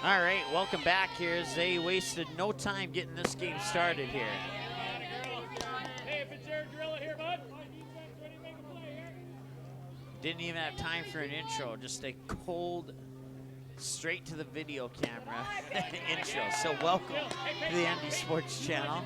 All right, welcome back here as they wasted no time getting this game started here. Didn't even have time for an intro, just a cold, straight to the video camera intro. So welcome to the ND Sports Channel.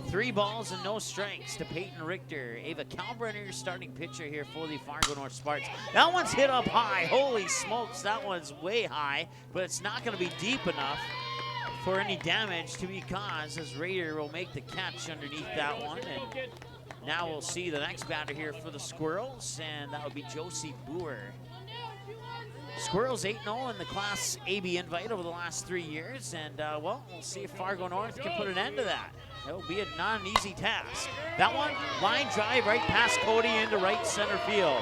3 balls and no strikes to Peyton Richter. Ava Kalbrenner, starting pitcher here for the Fargo North Spartans. That one's hit up high. Holy smokes, that one's way high, but it's not going to be deep enough for any damage to be caused, as Raider will make the catch underneath that one. And now we'll see the next batter here for the Squirrels, and that would be Josie Boer. Squirrels 8-0 in the Class AB invite over the last 3 years, and well, we'll see if Fargo North can put an end to that. It'll be not an easy task. That one, line drive right past Cody into right center field.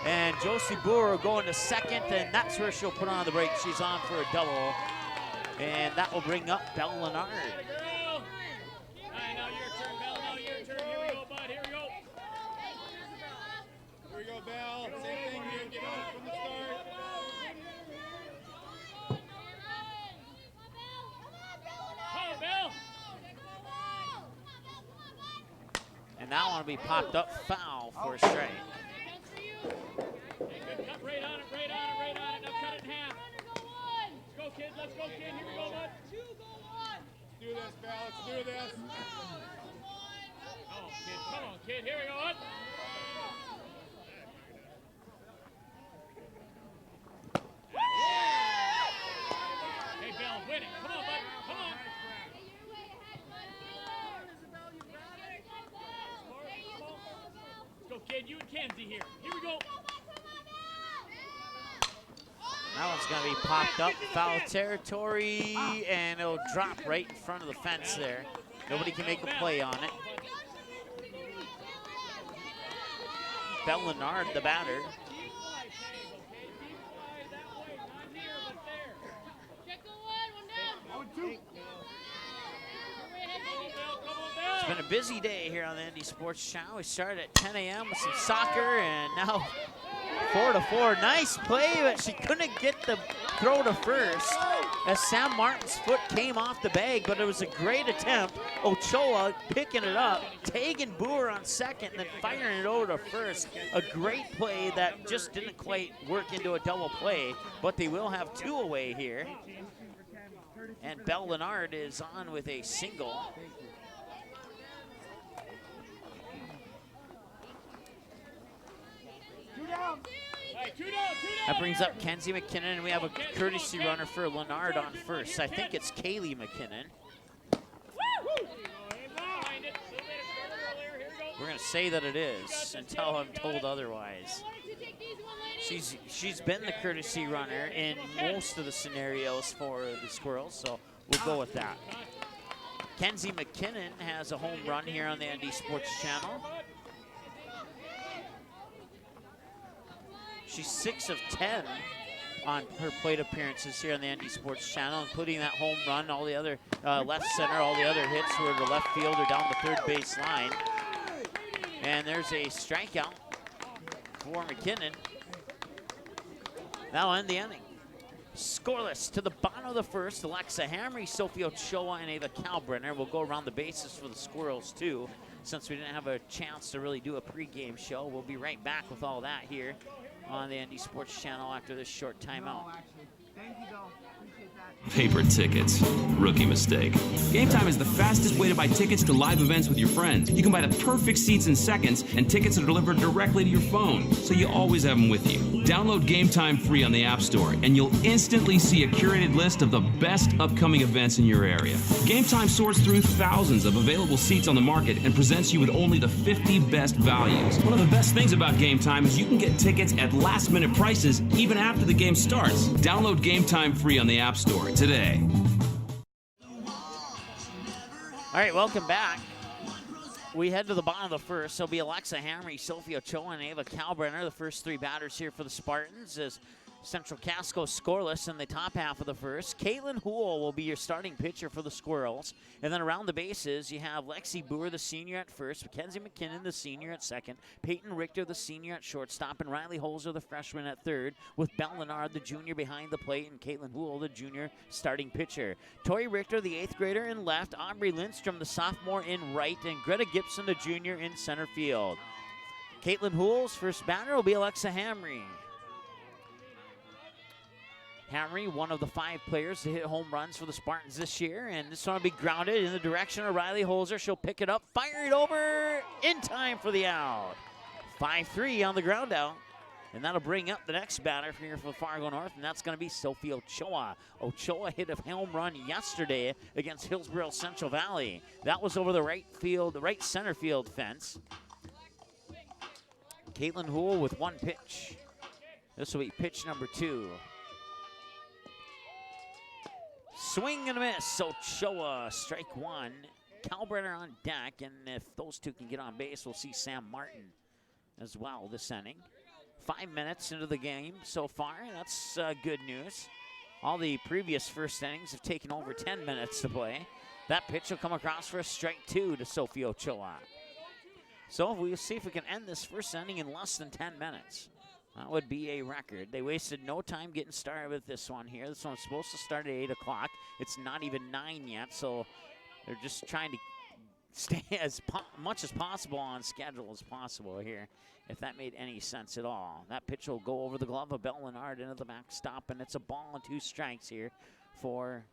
And Josie Boer going to second, and that's where she'll put on the break. She's on for a double, and that will bring up Belle Leonard. Bell, same thing here, get on from the start. Come on, Bell. And that one will be popped up foul for a strike. Hey, good cut, right on it. Now cut it in half. Let's go, kid. Here we go, bud. Let's do this, Bell. Let's do this. Come on, kid. Here we go, bud. Hey, Bell, win it. Come on, bud. Come on. Let's go, kid. You and Kenzie here. Here we go. That one's going to be popped up, foul territory, and it'll drop right in front of the fence there. Nobody can make a play on it. Belle Leonard, the batter. It's been a busy day here on the ND Sports Channel. We started at 10 a.m. with some soccer, and now 4-4. Nice play, but she couldn't get the throw to first as Sam Martin's foot came off the bag, but it was a great attempt. Ochoa picking it up, tagging Boer on second, and then firing it over to first. A great play that just didn't quite work into a double play, but they will have 2 away here. And Belle Leonard is on with a single. That brings up Kenzie McKinnon, and we have a courtesy runner for Leonard on first. I think it's Kaylee McKinnon. We're going to say that it is until I'm told otherwise. She's been the courtesy runner in most of the scenarios for the Squirrels, so we'll go with that. Kenzie McKinnon has a home run here on the ND Sports Channel. She's 6 of 10 on her plate appearances here on the ND Sports Channel, including that home run, all the other left center, all the other hits were to left field or down the third base line. And there's a strikeout for McKinnon. That'll end the inning. Scoreless to the bottom of the first. Alexa Hamry, Sophie Ochoa, and Ava Kalbrenner will go around the bases for the Squirrels too. Since we didn't have a chance to really do a pregame show, we'll be right back with all that here on the ND Sports Channel after this short timeout. Thank you, Bill. Appreciate that. Paper tickets. Rookie mistake. Game Time is the fastest way to buy tickets to live events with your friends. You can buy the perfect seats in seconds, and tickets are delivered directly to your phone, so you always have them with you. Download Game Time free on the App Store, and you'll instantly see a curated list of the best upcoming events in your area. Game Time sorts through thousands of available seats on the market and presents you with only the 50 best values. One of the best things about Game Time is you can get tickets at last-minute prices even after the game starts. Download Game Time free on the App Store today. All right, welcome back. We head to the bottom of the first. There'll be Alexa Hamry, Sophie Ochoa, and Ava Kalbrenner, the first 3 batters here for the Spartans, as Central Casco scoreless in the top half of the first. Caitlin Houle will be your starting pitcher for the Squirrels. And then around the bases, you have Lexi Boer, the senior, at first. Mackenzie McKinnon, the senior, at second. Peyton Richter, the senior, at shortstop. And Riley Holzer, the freshman, at third. With Belle Leonard, the junior, behind the plate. And Caitlin Houle, the junior, starting pitcher. Tori Richter, the 8th grader, in left. Aubrey Lindstrom, the sophomore, in right. And Greta Gibson, the junior, in center field. Caitlin Houle's first batter will be Alexa Hamry. Hamry, one of the 5 players to hit home runs for the Spartans this year, and this one will be grounded in the direction of Riley Holzer. She'll pick it up, fire it over in time for the out. 5-3 on the ground out, and that'll bring up the next batter here for Fargo North, and that's going to be Sophie Ochoa. Ochoa hit a home run yesterday against Hillsborough Central Valley. That was over the right center field fence. Caitlin Houle with 1 pitch. This will be pitch number 2. Swing and a miss. Ochoa, strike 1. Kalbrenner on deck, and if those two can get on base, we'll see Sam Martin as well this inning. 5 minutes into the game so far. That's good news. All the previous first innings have taken over 10 minutes to play. That pitch will come across for a strike 2 to Sophie Ochoa. So we'll see if we can end this first inning in less than 10 minutes. That would be a record. They wasted no time getting started with this one here. This one's supposed to start at 8 o'clock. It's not even 9 yet, so they're just trying to stay as much as possible on schedule as possible here, if that made any sense at all. That pitch will go over the glove of Belle Leonard into the backstop, and it's a ball and 2 strikes here for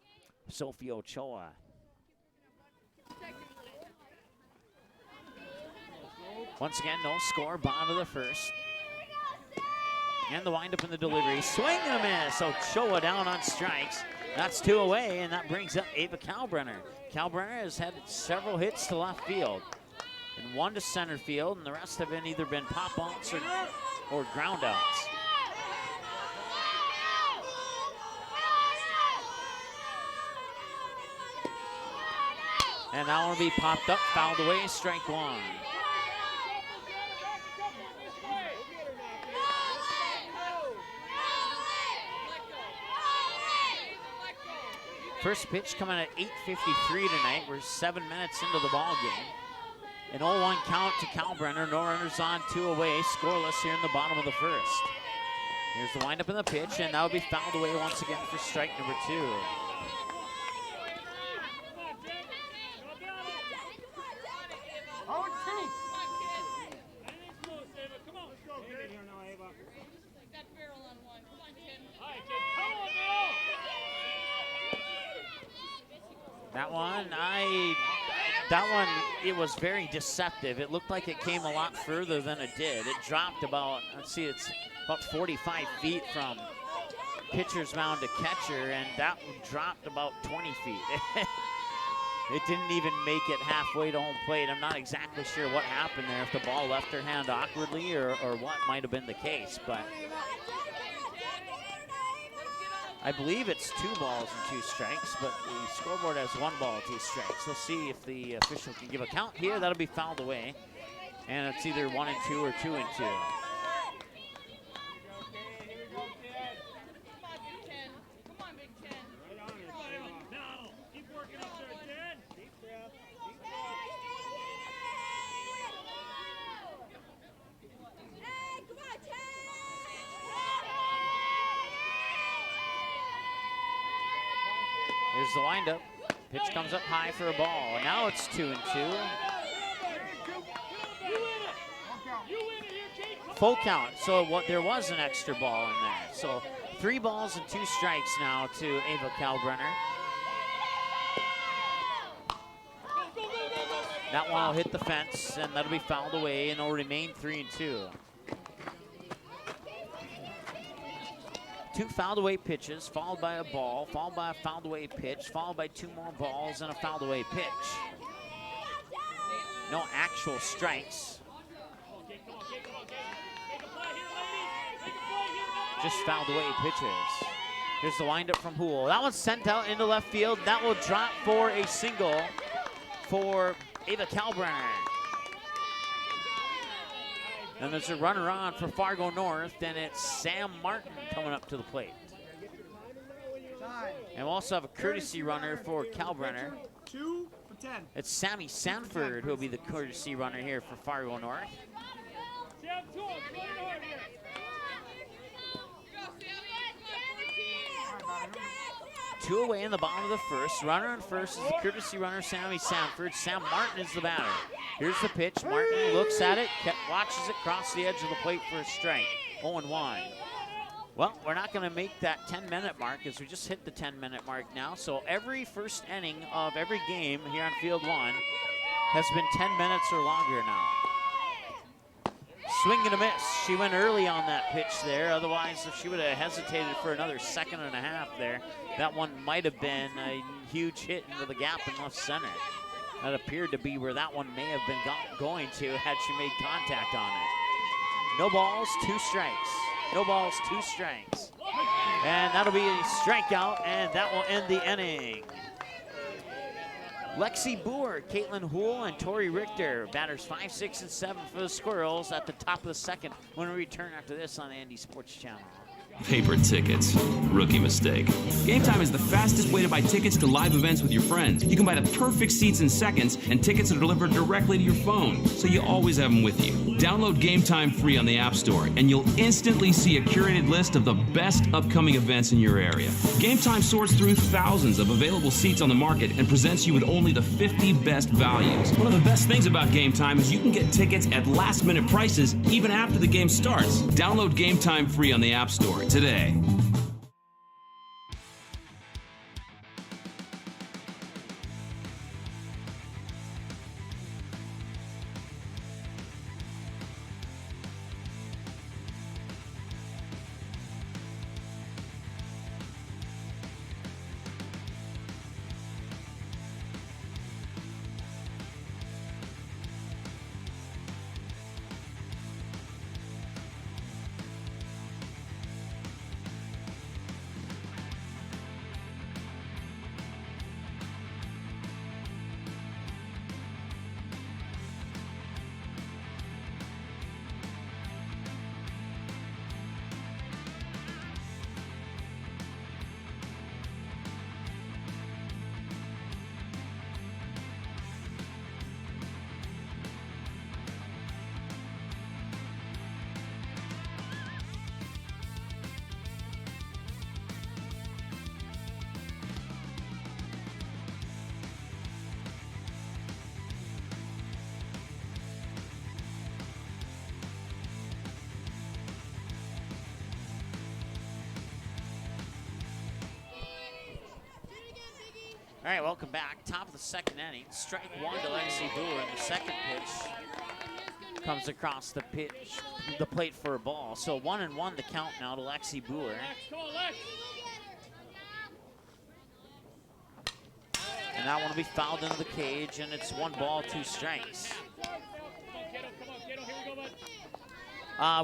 Sophie Ochoa. Once again, no score, bottom of the first. And the windup in the delivery. Swing and a miss. Ochoa down on strikes. That's 2 away, and that brings up Ava Kalbrenner. Kalbrenner has had several hits to left field, and 1 to center field, and the rest have either been pop-outs or ground-outs. And that one will be popped up, fouled away, strike 1. First pitch coming at 8:53 tonight. We're 7 minutes into the ball game. An 0-1 count to Kalbrenner. No runners on, 2 away. Scoreless here in the bottom of the first. Here's the windup in the pitch, and that will be fouled away once again for strike number 2. That one, it was very deceptive. It looked like it came a lot further than it did. It dropped about, let's see, it's about 45 feet from pitcher's mound to catcher, and that dropped about 20 feet. It didn't even make it halfway to home plate. I'm not exactly sure what happened there, if the ball left her hand awkwardly or what might have been the case, but I believe it's 2 balls and 2 strikes, but the scoreboard has 1 ball and 2 strikes. We'll see if the official can give a count here. That'll be fouled away, and it's either 1 and 2 or 2 and 2. Here's the windup. Pitch comes up high for a ball. Now it's 2 and 2. Full count. So there was an extra ball in there. So 3 balls and 2 strikes now to Ava Kalbrenner. That one will hit the fence, and that'll be fouled away, and it'll remain 3 and 2. 2 fouled away pitches, followed by a ball, followed by a fouled away pitch, followed by 2 more balls and a fouled away pitch. No actual strikes. Just fouled away pitches. Here's the windup from Houle. That one's sent out into left field. That will drop for a single for Ava Kalbrenner. And there's a runner on for Fargo North, and it's Sam Martin coming up to the plate. And we'll also have a courtesy runner for Kalbrenner. 2 for 10. It's Sammy Sanford who will be the courtesy runner here for Fargo North. Two away in the bottom of the first. Runner on first is the courtesy runner, Sammy Sanford. Sam Martin is the batter. Here's the pitch. Martin looks at it, watches it cross the edge of the plate for a strike. 0-1. Well, we're not going to make that 10-minute mark as we just hit the 10-minute mark now. So every first inning of every game here on Field 1 has been 10 minutes or longer now. Swing and a miss. She went early on that pitch there. Otherwise, if she would have hesitated for another second and a half there, that one might have been a huge hit into the gap in left center. That appeared to be where that one may have been going to had she made contact on it. No balls, 2 strikes. No balls, 2 strikes. And that'll be a strikeout, and that will end the inning. Lexi Boer, Caitlin Houle, and Tori Richter. Batters 5, 6, and 7 for the Squirrels at the top of the second when we return after this on Andy Sports Channel. Paper tickets. Rookie mistake. Game Time is the fastest way to buy tickets to live events with your friends. You can buy the perfect seats in seconds, and tickets are delivered directly to your phone, so you always have them with you. Download Game Time free on the App Store, and you'll instantly see a curated list of the best upcoming events in your area. Game Time sorts through thousands of available seats on the market and presents you with only the 50 best values. One of the best things about Game Time is you can get tickets at last-minute prices even after the game starts. Download Game Time free on the App Store today. All right, welcome back. Top of the second inning. Strike 1 to Lexi Boer, and the second pitch comes across the plate for a ball. So 1-1 the count now to Lexi Boer. And that one will be fouled into the cage, and it's 1 ball, 2 strikes.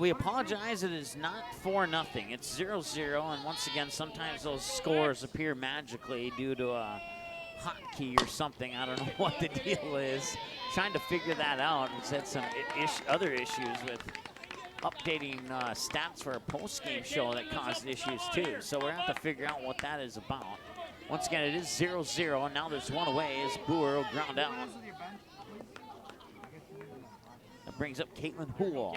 We apologize, it is not 4-0. It's 0-0, and once again, sometimes those scores appear magically due to a hotkey or something. I don't know what the deal is. Trying to figure that out. We've had some other issues with updating stats for a post-game show that caused issues too. So we're going to have to figure out what that is about. Once again, it is 0-0, and now there's 1 away as Boer will ground out. That brings up Caitlin Houle.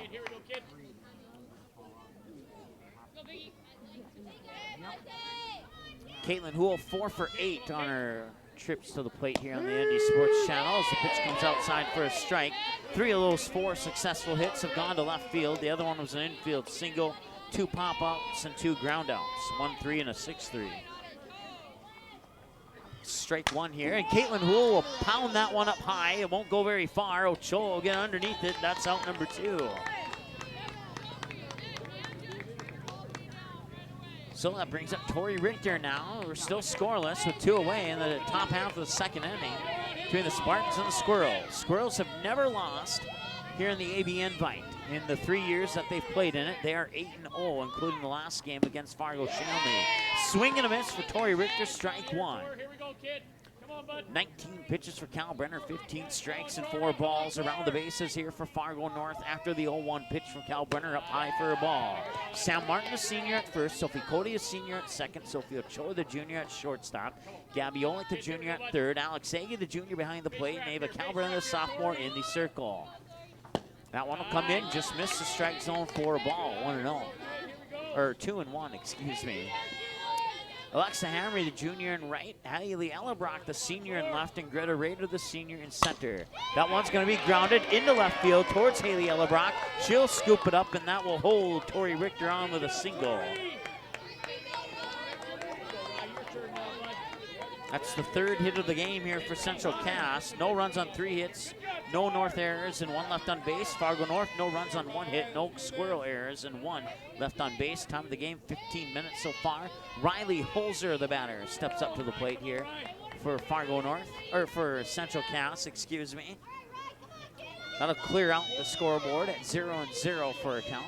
Caitlin Houle 4 for 8 on her trips to the plate here on the Indy Sports Channel as the pitch comes outside for a strike. 3 of those 4 successful hits have gone to left field. The other one was an infield single, 2 pop-ups and 2 ground-outs, 1-3 and a 6-3. Strike 1 here, and Caitlin Houle will pound that one up high. It won't go very far. Ochoa will get underneath it. That's out number 2. So that brings up Tori Richter now. We're still scoreless with 2 away in the top half of the second inning between the Spartans and the Squirrels. Squirrels have never lost here in the AB Invite. In the 3 years that they've played in it, they are 8-0, including the last game against Fargo Shanley. Swing and a miss for Tori Richter, strike 1. Here we go, kid. Come Come on, bud. 19 pitches for Cal Brenner, 15 strikes and 4 balls around the bases here for Fargo North after the 0-1 pitch from Cal Brenner up high for a ball. Sam Martin, the senior at first, Sophie Cody, a senior at second, Sophie Ochoa, the junior at shortstop, Gabby Olick, the junior at third, Alex Agi, the junior behind the plate, and Ava Cal Brenner, the sophomore, in the circle. That one will come in, just missed the strike zone for a ball, 1-0. Or 2-1, excuse me. Alexa Hamry, the junior in right, Haley Ellerbrock, the senior in left, and Greta Rader, the senior in center. That one's going to be grounded into left field towards Haley Ellerbrock. She'll scoop it up, and that will hold Tori Richter on with a single. That's the third hit of the game here for Central Cass. No runs on 3 hits, no North errors, and 1 left on base. Fargo North, no runs on 1 hit, no Squirrel errors, and 1 left on base. Time of the game, 15 minutes so far. Riley Holzer, the batter, steps up to the plate here for Fargo North, or for Central Cass, excuse me. That'll clear out the scoreboard at 0-0 for a count.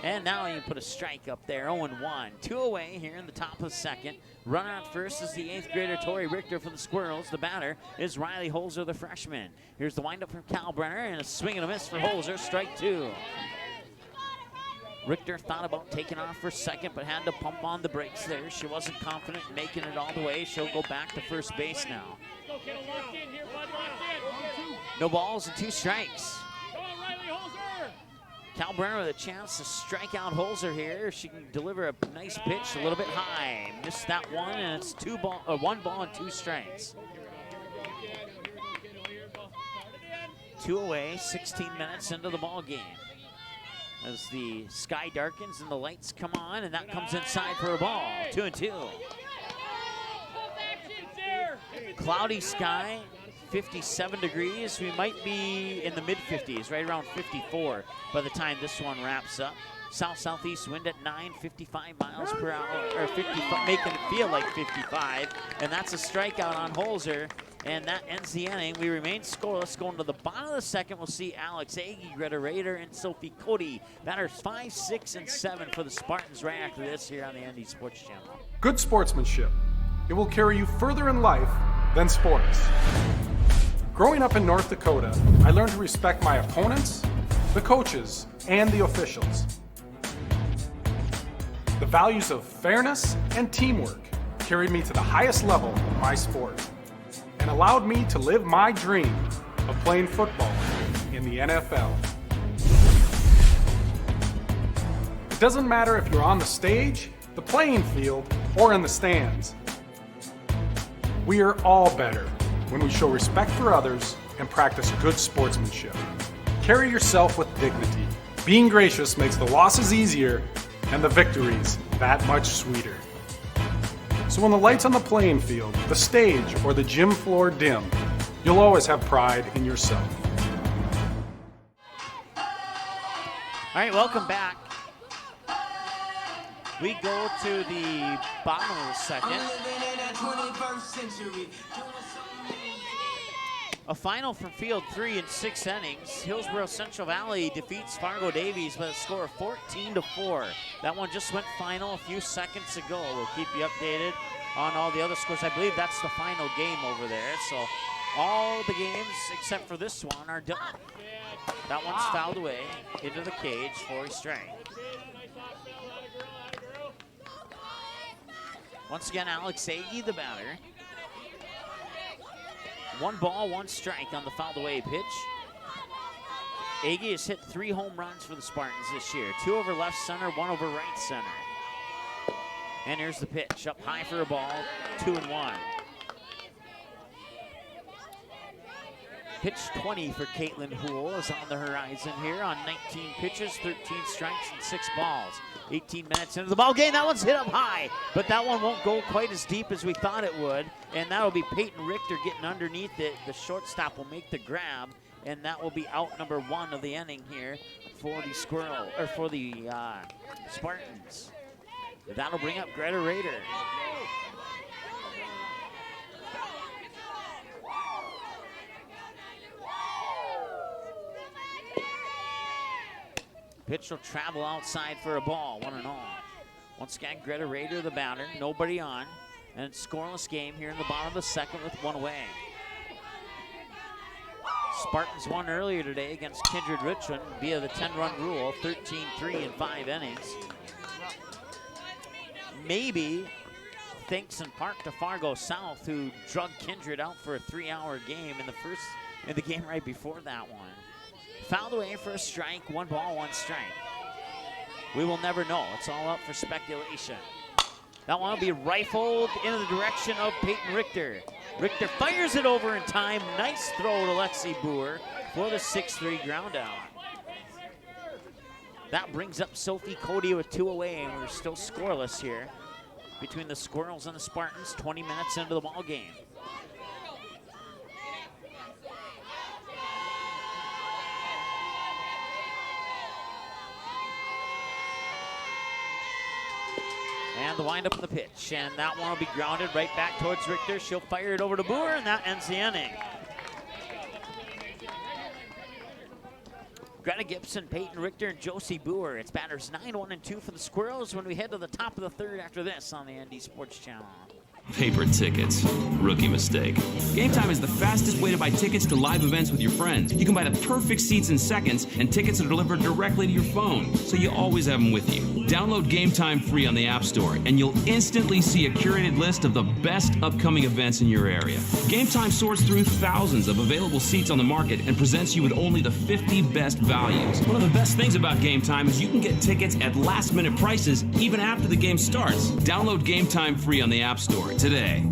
And now you put a strike up there, 0-1. 2 away here in the top of the second. Runner at first is the 8th grader Tori Richter for the Squirrels. The batter is Riley Holzer, the freshman. Here's the windup from Cal Brenner, and a swing and a miss for Holzer, strike 2. Richter thought about taking off for second, but had to pump on the brakes there. She wasn't confident in making it all the way. She'll go back to first base now. No balls and 2 strikes. Cal Brenner with a chance to strike out Holzer here. She can deliver a nice pitch a little bit high. Missed that one, and it's 1 ball and 2 strikes. 2 away, 16 minutes into the ball game. As the sky darkens and the lights come on, and that comes inside for a ball. 2-2. Cloudy sky. 57 degrees. We might be in the mid-50s, right around 54 by the time this one wraps up. South-southeast wind at 9, 55 miles per hour, or 55, making it feel like 55. And that's a strikeout on Holzer, and that ends the inning. We remain scoreless. Going to the bottom of the second, we'll see Alex Agi, Greta Rader, and Sophie Cody. Batters 5, 6, and 7 for the Spartans right after this here on the ND Sports Channel. Good sportsmanship. It will carry you further in life than sports. Growing up in North Dakota, I learned to respect my opponents, the coaches, and the officials. The values of fairness and teamwork carried me to the highest level of my sport and allowed me to live my dream of playing football in the NFL. It doesn't matter if you're on the stage, the playing field, or in the stands. We are all better when we show respect for others and practice good sportsmanship. Carry yourself with dignity. Being gracious makes the losses easier and the victories that much sweeter. So when the lights on the playing field, the stage, or the gym floor dim, you'll always have pride in yourself. All right, welcome back. We go to the bottom of the second. A final from field 3 in 6 innings. Hillsborough Central Valley defeats Fargo Davies by a score of 14-4. That one just went final a few seconds ago. We'll keep you updated on all the other scores. I believe that's the final game over there. So all the games except for this one are done. That one's fouled away into the cage for a strike. Once again, Alex Agi, the batter. 1 ball, 1 strike on the fouled away pitch. Agi has hit 3 home runs for the Spartans this year. 2 over left center, 1 over right center. And here's the pitch, up high for a ball, 2-1. Pitch 20 for Caitlin Houle is on the horizon here on 19 pitches, 13 strikes, and 6 balls. 18 minutes into the ball game. That one's hit up high, but that one won't go quite as deep as we thought it would. And that'll be Peyton Richter getting underneath it. The shortstop will make the grab, and that will be out number 1 of the inning here for the Spartans. That'll bring up Greta Rader. Pitch will travel outside for a ball, 1-0. Once again, Greta Rader, the batter, nobody on. And it's scoreless game here in the bottom of the second with one away. Spartans won earlier today against Kindred Richmond via the 10-run rule, 13-3 in 5 innings. Maybe thanks in part to Fargo South, who drug Kindred out for a 3-hour game in the game right before that one. Fouled away for a strike, 1 ball, 1 strike. We will never know. It's all up for speculation. That one will be rifled in the direction of Peyton Richter. Richter fires it over in time. Nice throw to Lexi Boer for the 6-3 ground out. That brings up Sophie Cody with 2 away, and we're still scoreless here between the Squirrels and the Spartans, 20 minutes into the ball game. And the windup of the pitch, and that one will be grounded right back towards Richter. She'll fire it over to Boer, and that ends the inning. Greta Gibson, Peyton Richter, and Josie Boer. It's batters 9, 1, and 2 for the Squirrels when we head to the top of the third after this on the ND Sports Channel. Paper tickets. Rookie mistake. Game Time is the fastest way to buy tickets to live events with your friends. You can buy the perfect seats in seconds, and tickets are delivered directly to your phone, so you always have them with you. Download Game Time free on the App Store, and you'll instantly see a curated list of the best upcoming events in your area. Game Time sorts through thousands of available seats on the market and presents you with only the 50 best values. One of the best things about Game Time is you can get tickets at last-minute prices even after the game starts. Download Game Time free on the App Store today.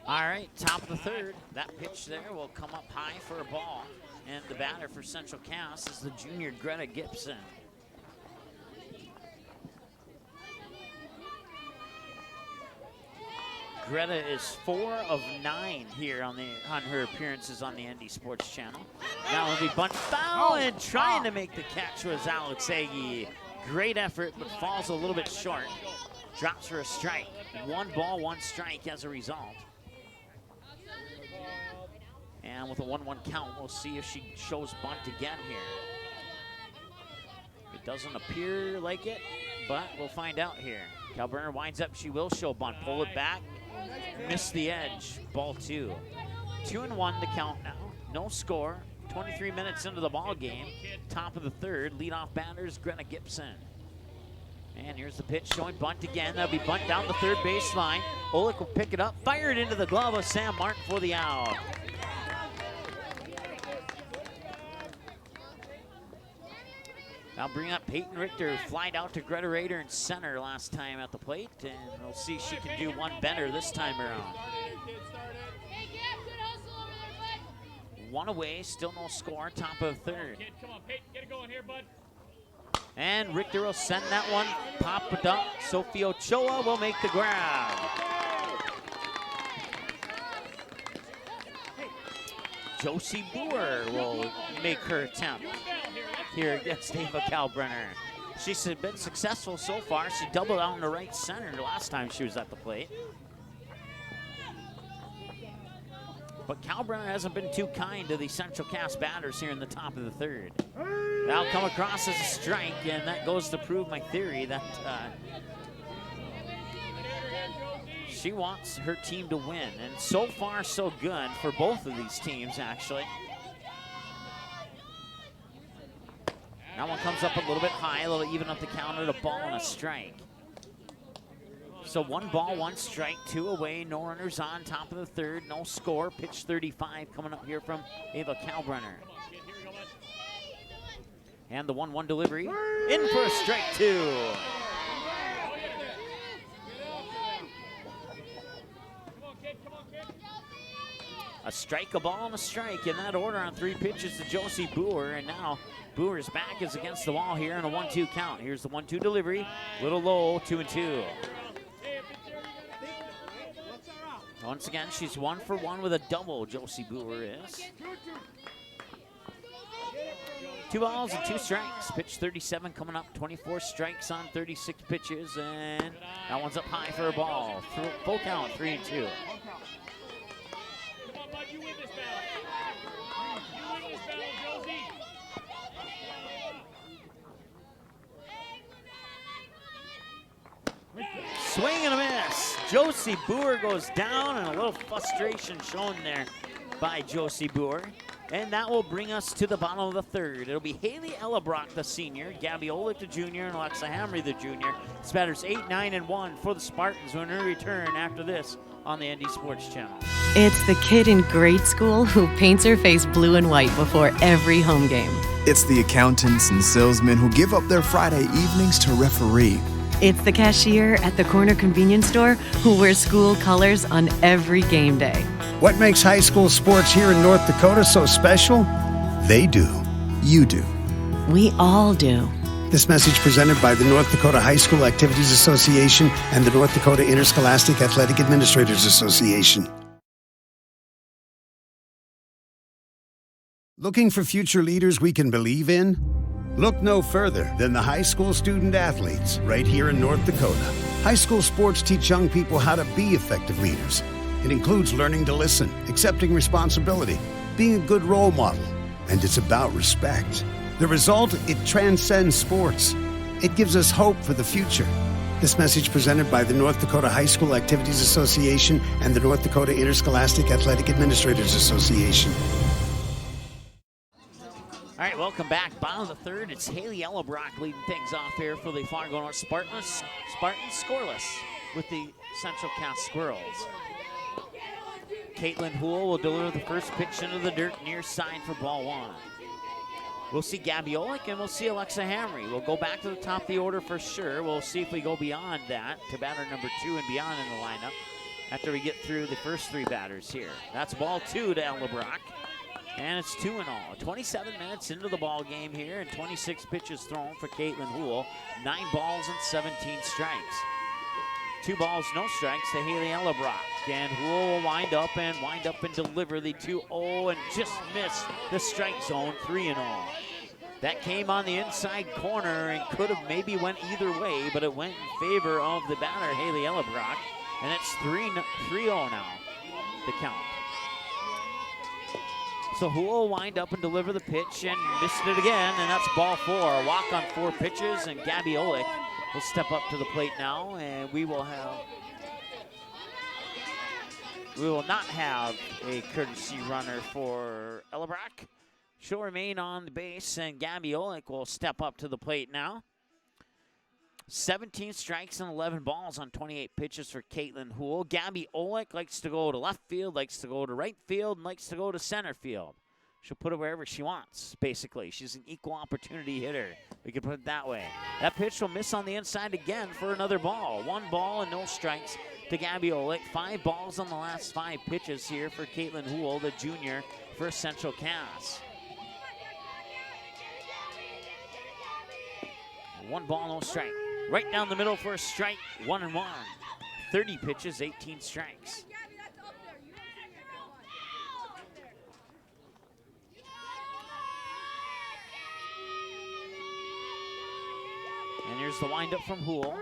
All right, top of the third. That pitch there will come up high for a ball. And the batter for Central Cass is the junior Greta Gibson. Greta is 4 of 9 here on her appearances on the ND Sports Channel. Now will be bunt foul, and trying to make the catch was Alex Agee. Great effort, but falls a little bit short. Drops for a strike. 1 ball, 1 strike as a result. And with a 1-1 count, we'll see if she shows bunt again here. It doesn't appear like it, but we'll find out here. Calburner winds up, she will show bunt. Pull it back, miss the edge, ball 2. 2-1 to count now, no score. 23 minutes into the ball game, top of the third. Leadoff batters Greta Gibson. And here's the pitch showing bunt again. That'll be bunt down the third baseline. Olick will pick it up, fire it into the glove of Sam Martin for the out. Now bring up Peyton Richter, who flied out to Greta Rader in center last time at the plate, and we'll see if she can do one better this time around. 1 away, still no score, top of the third. Come on, Peyton, get it going here, bud. And Richter will send that one, pop it up. Sophie Ochoa will make the grab. Josie Boer will make her attempt here against Ava Kalbrenner. She's been successful so far. She doubled out in the right center last time she was at the plate. But Kalbrenner hasn't been too kind to the Central Cass batters here in the top of the third. That'll come across as a strike, and that goes to prove my theory that she wants her team to win. And so far, so good for both of these teams, actually. That one comes up a little bit high, a little even up the count at a ball and a strike. So 1 ball, 1 strike, 2 away, no runners on, top of the third, no score. Pitch 35 coming up here from Ava Kalbrenner. And the 1-1 delivery, in for a strike 2. A strike, a ball, and a strike in that order on 3 pitches to Josie Boer, and now Boer's back is against the wall here in a 1-2 count. Here's the 1-2 delivery, little low, 2-2. Once again, she's 1 for 1 with a double, Josie Boer is. 2 balls and 2 strikes. Pitch 37 coming up, 24 strikes on 36 pitches, and that one's up high for a ball. Full count, 3-2. You win this battle. You win this battle, Josie. Swing and a miss. Josie Boer goes down, and a little frustration shown there by Josie Boer. And that will bring us to the bottom of the third. It'll be Haley Ellebrock, the senior, Gabby Olick, the junior, and Alexa Hamry, the junior. It's batters 8, 9, and 1 for the Spartans when we return after this on the ND Sports Channel. It's the kid in grade school who paints her face blue and white before every home game. It's the accountants and salesmen who give up their Friday evenings to referee. It's the cashier at the corner convenience store who wears school colors on every game day. What makes high school sports here in North Dakota so special? They do. You do. We all do. This message presented by the North Dakota High School Activities Association and the North Dakota Interscholastic Athletic Administrators Association. Looking for future leaders we can believe in? Look no further than the high school student athletes right here in North Dakota. High school sports teach young people how to be effective leaders. It includes learning to listen, accepting responsibility, being a good role model, and it's about respect. The result, it transcends sports. It gives us hope for the future. This message presented by the North Dakota High School Activities Association and the North Dakota Interscholastic Athletic Administrators Association. All right, welcome back. Bottom of the third, it's Haley Ellebrock leading things off here for the Fargo North Spartans. Spartans scoreless with the Central Cass Squirrels. Caitlin Houle will deliver the first pitch into the dirt near side for ball 1. We'll see Gabby Olick and we'll see Alexa Hamry. We'll go back to the top of the order for sure. We'll see if we go beyond that to batter number 2 and beyond in the lineup after we get through the first 3 batters here. That's ball 2 to Ellebrock. And it's 2-0. 27 minutes into the ball game here and 26 pitches thrown for Caitlin Houle. 9 balls and 17 strikes. 2 balls, no strikes to Haley Ellebrock. And Houle will wind up and deliver the 2-0 and just miss the strike zone, 3-0. That came on the inside corner and could have maybe went either way, but it went in favor of the batter, Haley Ellebrock. And it's 3-0 now, the count. So Houle will wind up and deliver the pitch and missed it again, and that's ball 4. A walk on 4 pitches, and Gabby Olick will step up to the plate now, and we will not have a courtesy runner for Ellebrock. She'll remain on the base, and Gabby Olick will step up to the plate now. 17 strikes and 11 balls on 28 pitches for Caitlin Houle. Gabby Olick likes to go to left field, likes to go to right field, and likes to go to center field. She'll put it wherever she wants, basically. She's an equal opportunity hitter. We could put it that way. That pitch will miss on the inside again for another ball. 1 ball and no strikes to Gabby Olick. 5 balls on the last 5 pitches here for Caitlin Houle, the junior for Central Cass. 1 ball, no strike. Right down the middle for a strike, 1-1. 30 pitches, 18 strikes. And here's the windup from Houle.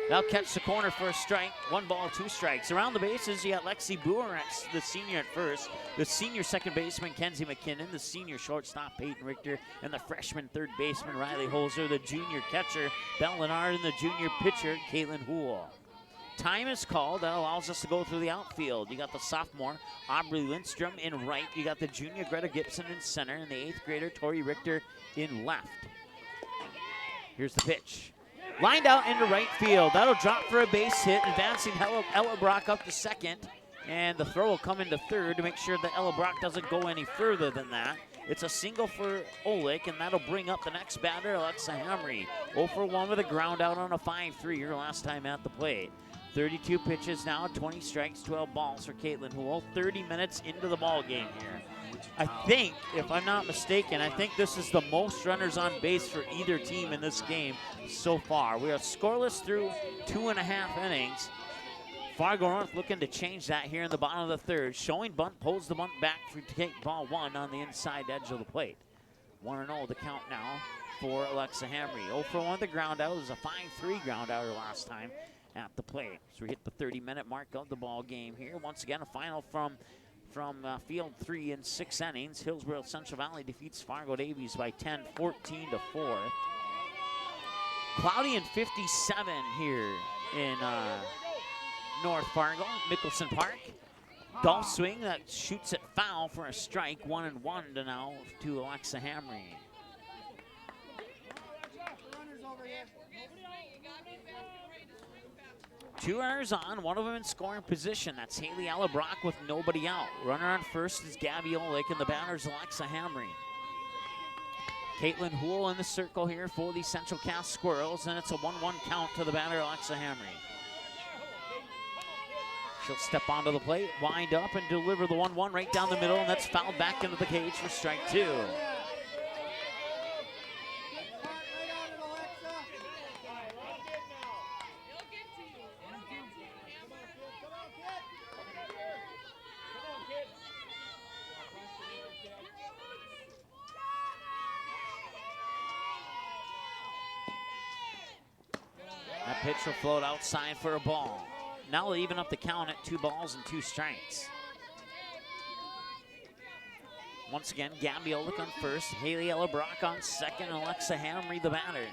They'll catch the corner for a strike. 1 ball, 2 strikes. Around the bases, you got Lexi Boer, the senior at first, the senior second baseman, Kenzie McKinnon, the senior shortstop, Peyton Richter, and the freshman third baseman, Riley Holzer, the junior catcher, Bell Leonard, and the junior pitcher, Caitlin Houle. Time is called. That allows us to go through the outfield. You got the sophomore, Aubrey Lindstrom, in right. You got the junior, Greta Gibson, in center, and the 8th grader, Tori Richter, in left. Here's the pitch. Lined out into right field. That'll drop for a base hit, advancing Ella Brock up to second. And the throw will come into third to make sure that Ella Brock doesn't go any further than that. It's a single for Olick, and that'll bring up the next batter, Alexa Hamry. 0 for 1 with a ground out on a 5-3 her last time at the plate. 32 pitches now, 20 strikes, 12 balls for Caitlin Houle. 30 minutes into the ball game here. I think, if I'm not mistaken, I think this is the most runners on base for either team in this game so far. We are scoreless through 2.5 innings. Fargo North looking to change that here in the bottom of the third. Showing bunt, pulls the bunt back to take ball 1 on the inside edge of the plate. 1-0 the count now for Alexa Hamry. 0 for 1 the ground out. It was a 5-3 ground out her last time at the plate. So we hit the 30-minute mark of the ball game here. Once again, a final from Field 3 in 6 innings. Hillsborough Central Valley defeats Fargo Davies by 10, 14-4. Cloudy and 57 here in North Fargo, Mickelson Park. Golf swing that shoots it foul for a strike. 1-1 to now to Alexa Hamry. Two runners on, one of them in scoring position. That's Haley Ella Brock with nobody out. Runner on first is Gabby Olick, and the batter's Alexa Hamry. Caitlin Houle in the circle here for the Central Cass Squirrels, and it's a 1-1 count to the batter, Alexa Hamry. She'll step onto the plate, wind up, and deliver the 1-1 right down the middle, and that's fouled back into the cage for strike 2. That pitch will float outside for a ball. Now we'll even up the count at 2 balls and 2 strikes. Once again, Gabby Olick on first, Haley Ella Brock on second, and Alexa Hamry the batter.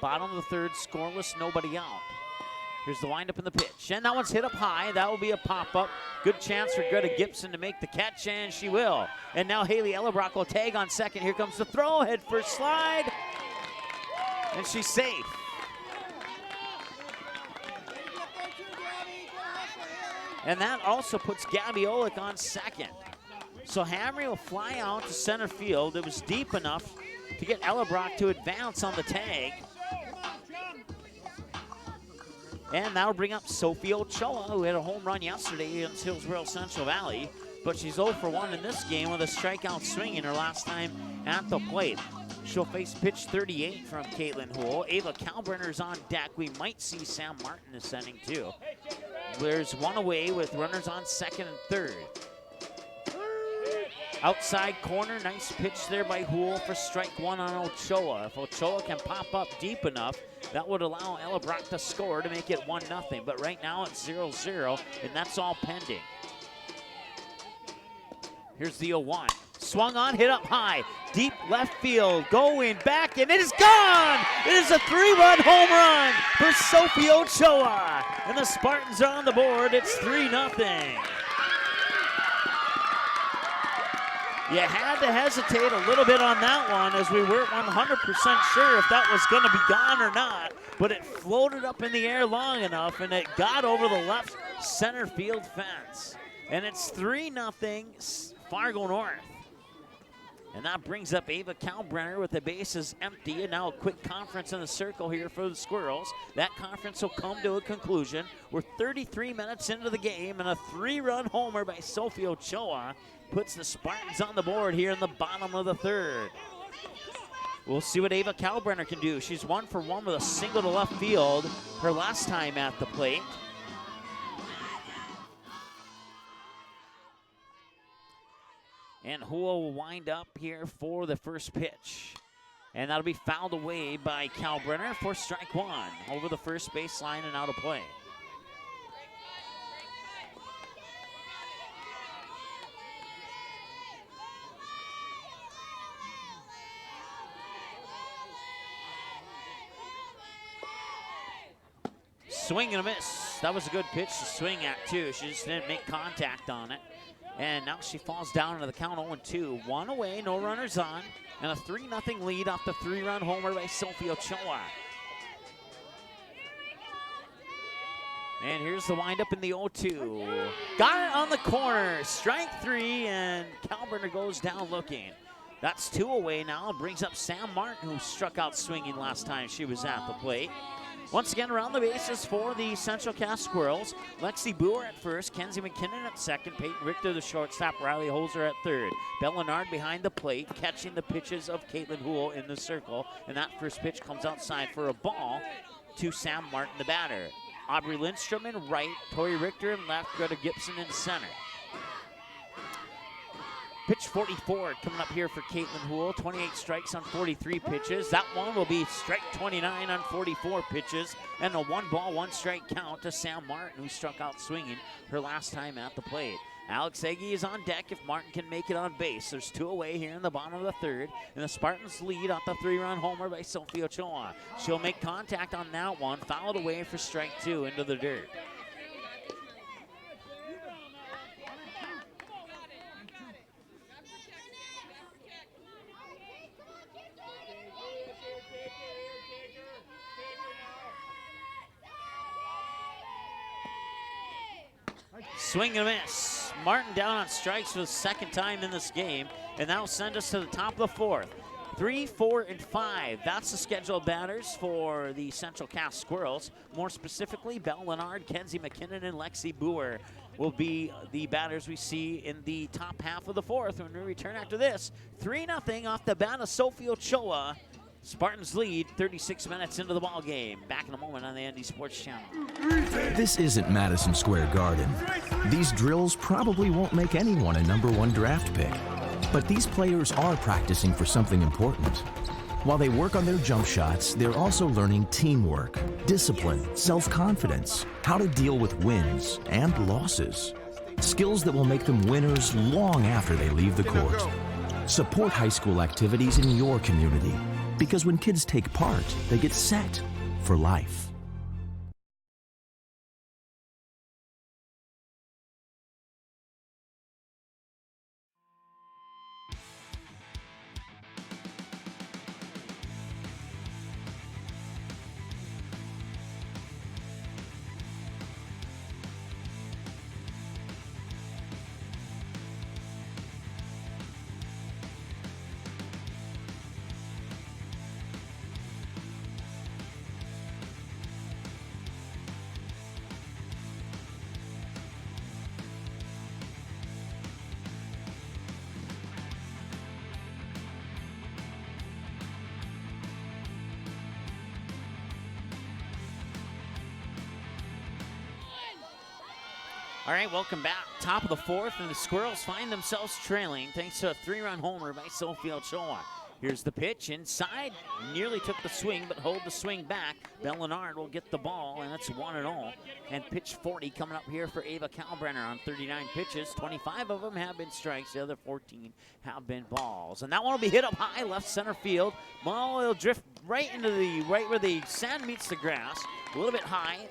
Bottom of the third, scoreless, nobody out. Here's the windup and the pitch, and that one's hit up high. That will be a pop-up. Good chance for Greta Gibson to make the catch, and she will. And now Haley Ella Brock will tag on second. Here comes the throw, head first slide, and she's safe. And that also puts Gabby Olick on second. So Hamry will fly out to center field. It was deep enough to get Ella Brock to advance on the tag. And that'll bring up Sophie Ochoa, who had a home run yesterday against Hillsborough Central Valley. But she's 0 for 1 in this game with a strikeout swing in her last time at the plate. She'll face pitch 38 from Caitlin Houle. Ava Kalbrenner's on deck. We might see Sam Martin ascending too. There's one away with runners on second and third. Outside corner, nice pitch there by Houle for strike 1 on Ochoa. If Ochoa can pop up deep enough, that would allow Ella Brock to score to make it 1-0. But right now it's 0-0, and that's all pending. Here's the 0-1. Swung on, hit up high, deep left field, going back, and it is gone! It is a 3-run home run for Sophie Ochoa, and the Spartans are on the board. It's 3-0. You had to hesitate a little bit on that one, as we weren't 100% sure if that was going to be gone or not, but it floated up in the air long enough, and it got over the left center field fence. And it's 3-0 Fargo North. And that brings up Ava Kalbrenner with the bases empty, and now a quick conference in the circle here for the Squirrels. That conference will come to a conclusion. We're 33 minutes into the game, and a 3-run homer by Sophie Ochoa puts the Spartans on the board here in the bottom of the third. We'll see what Ava Kalbrenner can do. She's 1 for 1 with a single to left field her last time at the plate. And Houle will wind up here for the first pitch. And that'll be fouled away by Kalbrenner for strike one. Over the first baseline and out of play. Swing and a miss. That was a good pitch to swing at, too. She just didn't make contact on it. And now she falls down into the count 0-2. One away, no runners on. And a 3-0 lead off the 3-run homer by Sophie Ochoa. And here's the windup in the 0-2. Got it on the corner. Strike three, and Kalbrenner goes down looking. That's two away now. Brings up Sam Martin, who struck out swinging last time she was at the plate. Once again, around the bases for the Central Cass Squirrels. Lexi Boer at first, Kenzie McKinnon at second, Peyton Richter the shortstop, Riley Holzer at third. Bellenard behind the plate, catching the pitches of Caitlin Houle in the circle. And that first pitch comes outside for a ball to Sam Martin, the batter. Aubrey Lindstrom in right, Tori Richter in left, Greta Gibson in center. Pitch 44 coming up here for Caitlin Houle. 28 strikes on 43 pitches. That one will be strike 29 on 44 pitches. And a 1-ball, 1-strike count to Sam Martin, who struck out swinging her last time at the plate. Alex Ege is on deck if Martin can make it on base. There's two away here in the bottom of the third. And the Spartans lead off the 3-run homer by Sophie Ochoa. She'll make contact on that one. Fouled away for strike two into the dirt. Swing and a miss. Martin down on strikes for the second time in this game, and that'll send us to the top of the fourth. 3, 4, and 5. That's the scheduled batters for the Central Cass Squirrels. More specifically, Belle Leonard, Kenzie McKinnon, and Lexi Boer will be the batters we see in the top half of the fourth when we return after this. 3-0 off the bat of Sophie Ochoa. Spartans lead 36 minutes into the ball game. Back in a moment on the ND Sports Channel. This isn't Madison Square Garden. These drills probably won't make anyone a #1 draft pick. But these players are practicing for something important. While they work on their jump shots, they're also learning teamwork, discipline, self-confidence, how to deal with wins and losses. Skills that will make them winners long after they leave the court. Support high school activities in your community. Because when kids take part, they get set for life. All right, welcome back. Top of the fourth, and the Squirrels find themselves trailing thanks to a 3-run homer by Sophie Ochoa. Here's the pitch inside. Nearly took the swing, but hold the swing back. Bellenard will get the ball, and it's 1-0. And pitch 40 coming up here for Ava Kalbrenner on 39 pitches. 25 of them have been strikes. The other 14 have been balls. And that one will be hit up high, left center field. Ball will drift right into right where the sand meets the grass. A little bit high.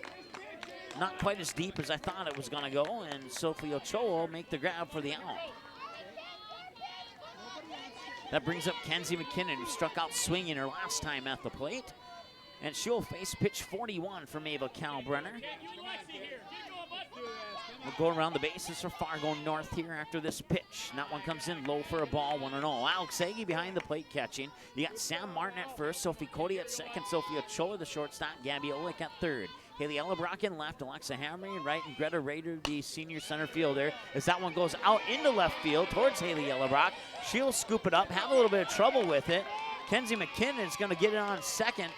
Not quite as deep as I thought it was going to go, and Sophie Ochoa will make the grab for the out. That brings up Kenzie McKinnon, who struck out swinging her last time at the plate. And she'll face pitch 41 from Ava Kalbrenner. We'll go around the bases for Fargo North here after this pitch. And that one comes in low for a ball, 1-0. Alex Ege behind the plate catching. You got Sam Martin at first, Sophie Cody at second, Sophie Ochoa the shortstop, Gabby Olick at third. Haley Ellebrock in left, Alexa Hamry in right, and Greta Rader, the senior center fielder, as that one goes out into left field towards Haley Ellebrock. She'll scoop it up, have a little bit of trouble with it. Kenzie McKinnon is going to get it on second.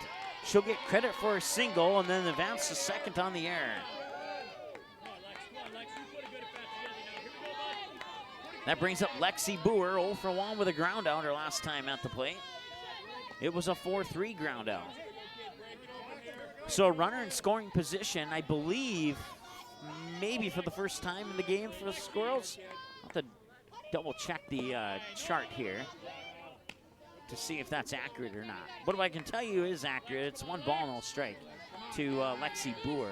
She'll get credit for a single and then advance to second on the air. That brings up Lexi Boer, 0 for 1 with a ground out her last time at the plate. It was a 4-3 ground out. So a runner in scoring position, I believe, maybe for the first time in the game for the Squirrels. I'll have to double check the chart here to see if that's accurate or not. But what I can tell you is accurate. It's 1 ball, no strike to Lexi Boer.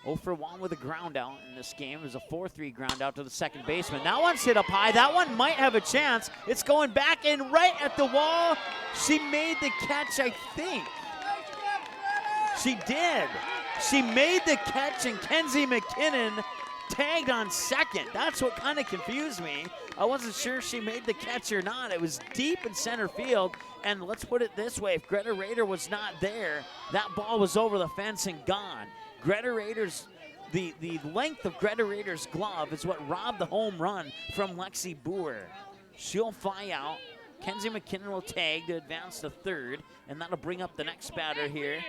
0 for 1 with a ground out in this game. It was a 4-3 ground out to the second baseman. That one's hit up high. That one might have a chance. It's going back in right at the wall. She made the catch, I think. She did. She made the catch, and Kenzie McKinnon tagged on second. That's what kind of confused me. I wasn't sure if she made the catch or not. It was deep in center field, and let's put it this way. If Greta Rader was not there, that ball was over the fence and gone. Greta Rader's, the length of Greta Rader's glove is what robbed the home run from Lexi Boer. She'll fly out. Kenzie McKinnon will tag to advance to third, and that'll bring up the next batter here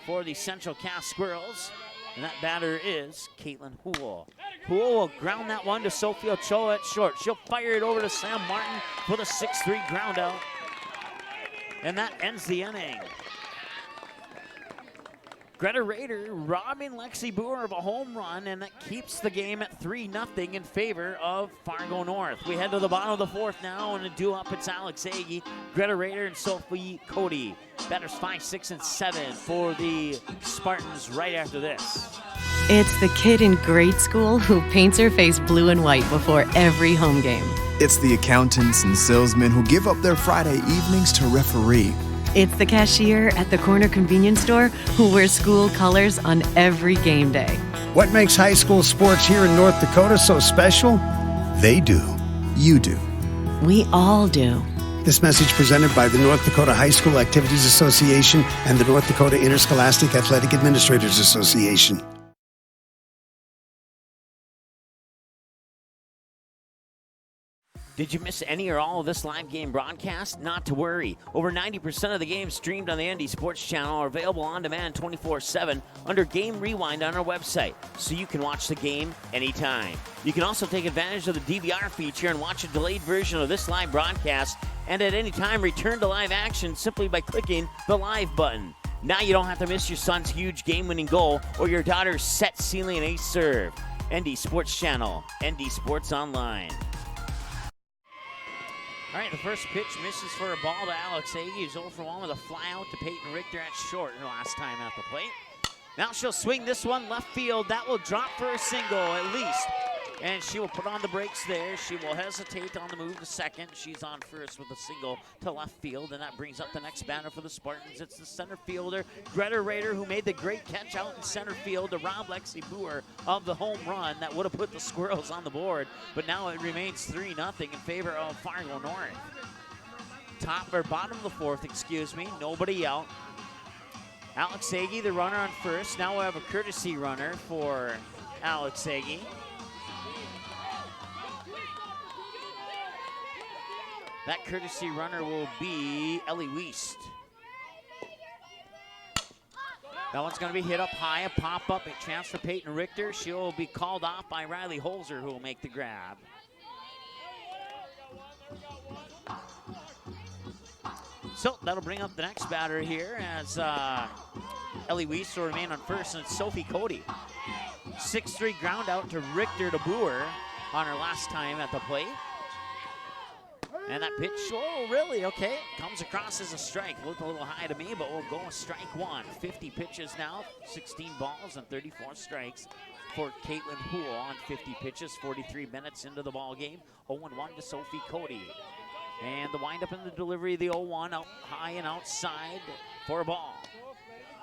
for the Central Cass Squirrels. And that batter is Caitlin Houle. Houle will ground that one to Sophie Ochoa at short. She'll fire it over to Sam Martin for the 6-3 ground out. And that ends the inning. Greta Rader robbing Lexi Boer of a home run, and that keeps the game at 3-0 in favor of Fargo North. We head to the bottom of the fourth now, and a due-up, it's Alex Agee, Greta Rader, and Sophie Cody. Batters 5, 6, and 7 for the Spartans right after this. It's the kid in grade school who paints her face blue and white before every home game. It's the accountants and salesmen who give up their Friday evenings to referee. It's the cashier at the corner convenience store who wears school colors on every game day. What makes high school sports here in North Dakota so special? They do. You do. We all do. This message presented by the North Dakota High School Activities Association and the North Dakota Interscholastic Athletic Administrators Association. Did you miss any or all of this live game broadcast? Not to worry. Over 90% of the games streamed on the ND Sports Channel are available on demand 24/7 under Game Rewind on our website, so you can watch the game anytime. You can also take advantage of the DVR feature and watch a delayed version of this live broadcast, and at any time return to live action simply by clicking the live button. Now you don't have to miss your son's huge game-winning goal or your daughter's set-sealing ace serve. ND Sports Channel, ND Sports Online. All right, the first pitch misses for a ball to Alex Agee. He's 0 for 1 with a fly out to Peyton Richter at short her last time at the plate. Now she'll swing this one left field. That will drop for a single at least. And she will put on the brakes there. She will hesitate on the move to second. She's on first with a single to left field, and that brings up the next batter for the Spartans. It's the center fielder, Greta Rader, who made the great catch out in center field to rob Lexi Boer of the home run that would have put the Squirrels on the board. But now it remains 3-0 in favor of Fargo North. Bottom of the fourth, nobody out. Alex Agee, the runner on first. Now we'll have a courtesy runner for Alex Agee. That courtesy runner will be Ellie Wiest. That one's going to be hit up high, a pop-up, a chance for Peyton Richter. She'll be called off by Riley Holzer, who will make the grab. So that'll bring up the next batter here as Ellie Wiest will remain on first, and it's Sophie Cody. 6-3 ground out to Richter to Boer on her last time at the plate. And that pitch, oh, really? Okay. Comes across as a strike. Looked a little high to me, but we'll go with strike one. 50 pitches now, 16 balls and 34 strikes for Caitlin Houle on 50 pitches, 43 minutes into the ball game. 0-1 to Sophie Cody. And the windup in the delivery of the 0-1 out high and outside for a ball.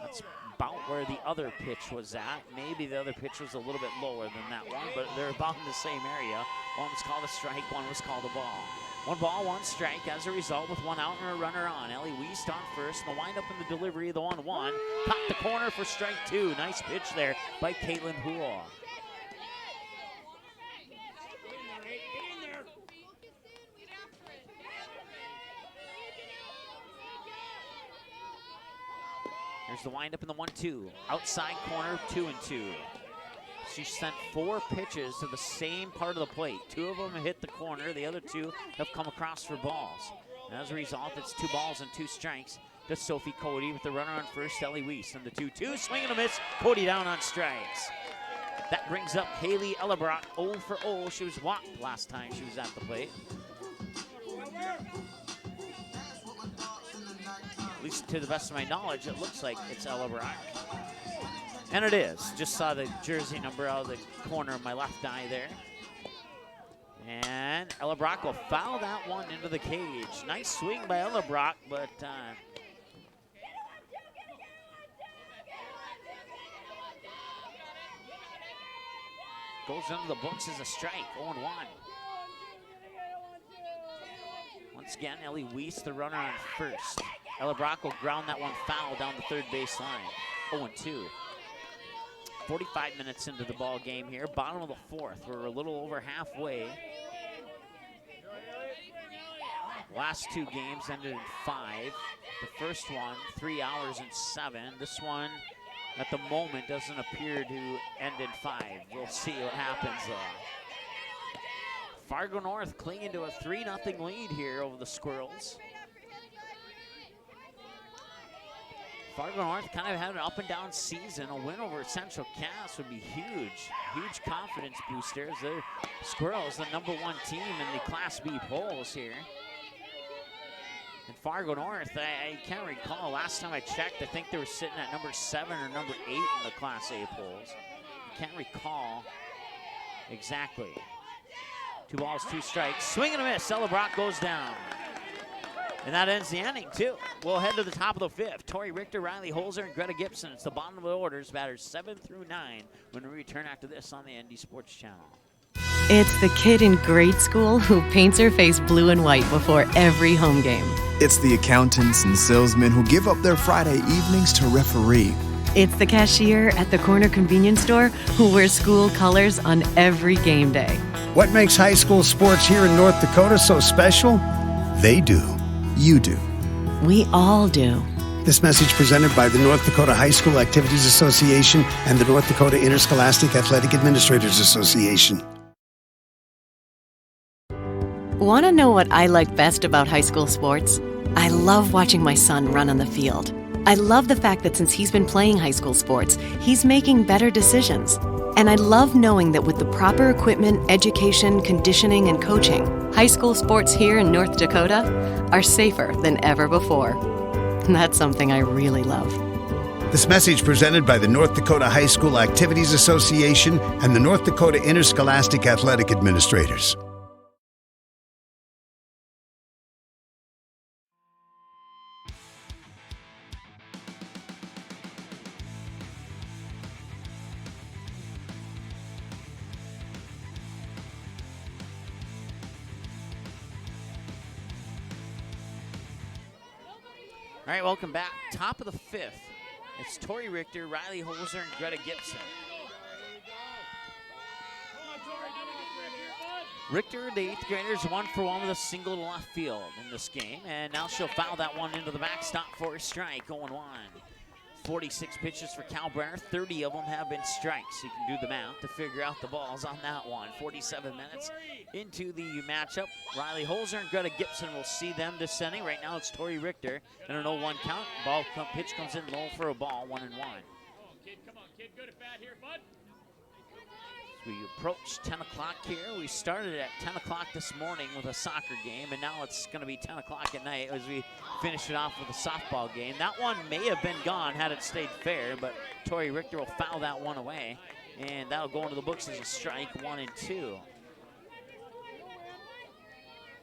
That's about where the other pitch was at. Maybe the other pitch was a little bit lower than that one, but they're about in the same area. One was called a strike, one was called a ball. 1 ball, 1 strike as a result with 1 out and a runner on. Ellie Wiest on first. The windup in the delivery of the 1-1. Caught the corner for strike 2. Nice pitch there by Caitlin Houle. Here's the windup in the 1-2. Outside corner, 2-2. She sent 4 pitches to the same part of the plate. 2 of them hit the corner. The other 2 have come across for balls. As a result, it's 2 balls and 2 strikes to Sophie Cody with the runner on first, Ellie Weiss. And the 2-2, swing and a miss. Cody down on strikes. That brings up Haley Ellebrock 0 for 0. She was walked last time she was at the plate. At least to the best of my knowledge, it looks like it's Ellebrock. And it is. Just saw the jersey number out of the corner of my left eye there. And Ellebrock will foul that one into the cage. Nice swing by Ellebrock, but goes under the books as a strike, 0-1. Once again, Ellie Weiss, the runner on first. Ellebrock will ground that one foul down the third base line, 0-2. 45 minutes into the ball game here, bottom of the fourth. We're a little over halfway. Last 2 games ended in 5. The first one, 3 hours and 7. This one, at the moment, doesn't appear to end in 5. We'll see what happens though. Fargo North clinging to a 3-0 lead here over the Squirrels. Fargo North kind of had an up and down season. A win over Central Cass would be huge. Huge confidence booster as the Squirrels, the #1 team in the Class B polls here. And Fargo North, I can't recall. Last time I checked, I think they were sitting at number 7 or number 8 in the Class A polls. I can't recall exactly. 2 balls, 2 strikes. Swing and a miss. Ellebrock goes down. And that ends the inning, too. We'll head to the top of the 5th. Tori Richter, Riley Holzer, and Greta Gibson. It's the bottom of the orders, batters 7 through 9, when we return after this on the ND Sports Channel. It's the kid in grade school who paints her face blue and white before every home game. It's the accountants and salesmen who give up their Friday evenings to referee. It's the cashier at the corner convenience store who wears school colors on every game day. What makes high school sports here in North Dakota so special? They do. You do. We all do. This message presented by the North Dakota High School Activities Association and the North Dakota Interscholastic Athletic Administrators Association. Want to know what I like best about high school sports? I love watching my son run on the field. I love the fact that since he's been playing high school sports, he's making better decisions. And I love knowing that with the proper equipment, education, conditioning, and coaching, high school sports here in North Dakota are safer than ever before. That's something I really love. This message presented by the North Dakota High School Activities Association and the North Dakota Interscholastic Athletic Administrators. All right, welcome back. Top of the 5th. It's Tori Richter, Riley Holzer, and Greta Gibson. Richter, the 8th graders, 1 for 1 with a single to left field in this game. And now she'll foul that one into the backstop for a strike, 0-1. 46 pitches for Cal Brenner, 30 of them have been strikes. You can do the math to figure out the balls on that one. 47 minutes into the matchup. Riley Holzer and Greta Gibson will see them descending. Right now it's Tori Richter and an 0-1 count. Pitch comes in low for a ball, 1-1. Come on, kid, good at bat here, bud. As we approach 10 o'clock here, we started at 10 o'clock this morning with a soccer game, and now it's going to be 10 o'clock at night as we finish it off with a softball game. That one may have been gone had it stayed fair, but Tori Richter will foul that one away, and that'll go into the books as a strike, 1-2.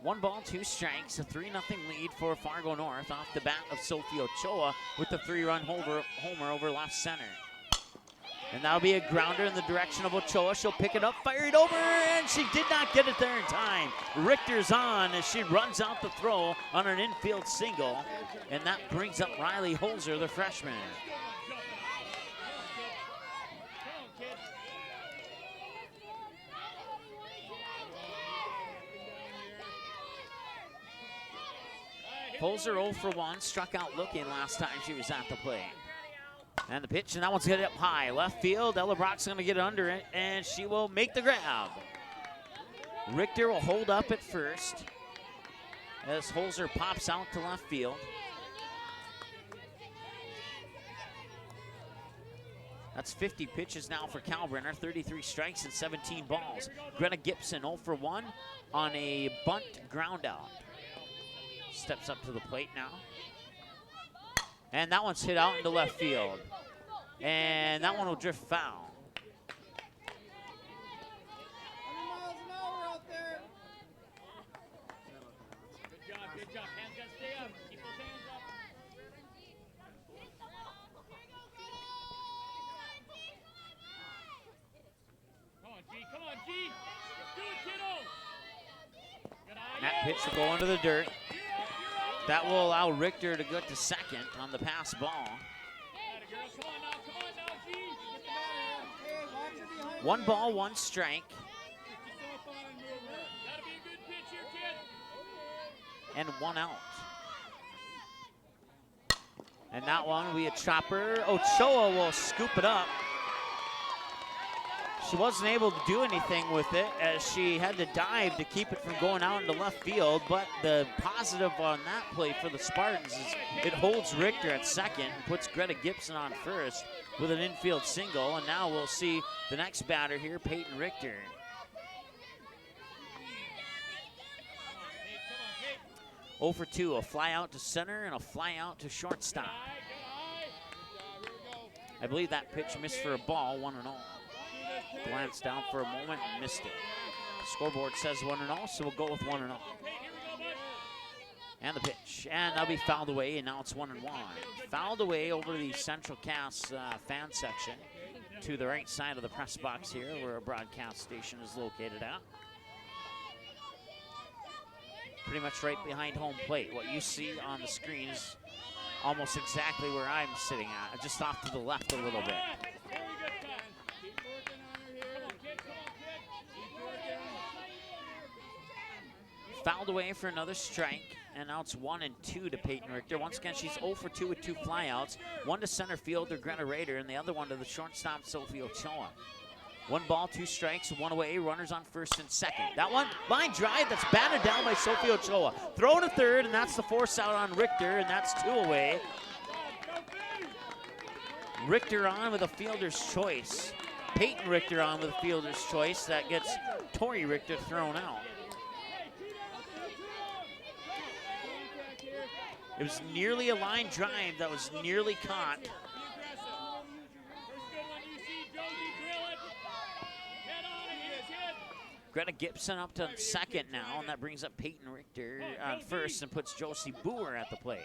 1 ball, 2 strikes, a 3-0 lead for Fargo North off the bat of Sophie Ochoa with the 3-run homer over left center. And that'll be a grounder in the direction of Ochoa. She'll pick it up, fire it over, and she did not get it there in time. Richter's on as she runs out the throw on an infield single, and that brings up Riley Holzer, the freshman. Holzer 0 for 1, struck out looking last time she was at the plate. And the pitch, and that one's hit up high. Left field, Ellebrock's going to get under it, and she will make the grab. Richter will hold up at first. as Holzer pops out to left field. That's 50 pitches now for Kalbrenner, 33 strikes and 17 balls. Greta Gibson 0 for 1 on a bunt ground out. Steps up to the plate now. And that one's hit out into left field. And that one will drift foul. Good job. Hands gotta stay up. Keep those hands up. Come on, G. Do it, kiddo. Good eye. That pitch will go into the dirt. That will allow Richter to go to second on the pass ball. Come on now, G. 1 ball, 1 strike. Gotta be a good pitch here, kid. And 1 out. And that one will be a chopper. Ochoa will scoop it up. She wasn't able to do anything with it as she had to dive to keep it from going out into left field, but the positive on that play for the Spartans is it holds Richter at second and puts Greta Gibson on first with an infield single, and now we'll see the next batter here, Peyton Richter. Oh for 2, a fly out to center and a fly out to shortstop. I believe that pitch missed for a ball, 1-0. Glanced down for a moment and missed it. The scoreboard says 1-0, so we'll go with 1-0. And the pitch, and that'll be fouled away, and now it's 1-1. Fouled away over the Central Cast fan section to the right side of the press box here, where our broadcast station is located at. Pretty much right behind home plate. What you see on the screen is almost exactly where I'm sitting at, just off to the left a little bit. Fouled away for another strike, and now it's 1-2 to Peyton Richter. Once again, she's 0 for 2 with 2 flyouts. 1 to center fielder Greta Rader, and the other one to the shortstop Sophie Ochoa. 1 ball, 2 strikes, 1 away, runners on first and second. That one, line drive, that's batted down by Sophie Ochoa. Throw to third, and that's the force out on Richter, and that's 2 away. Richter on with a fielder's choice. Peyton Richter on with a fielder's choice. That gets Tori Richter thrown out. It was nearly a line drive that was nearly caught. Greta Gibson up to second now, and that brings up Peyton Richter on first and puts Josie Boer at the plate.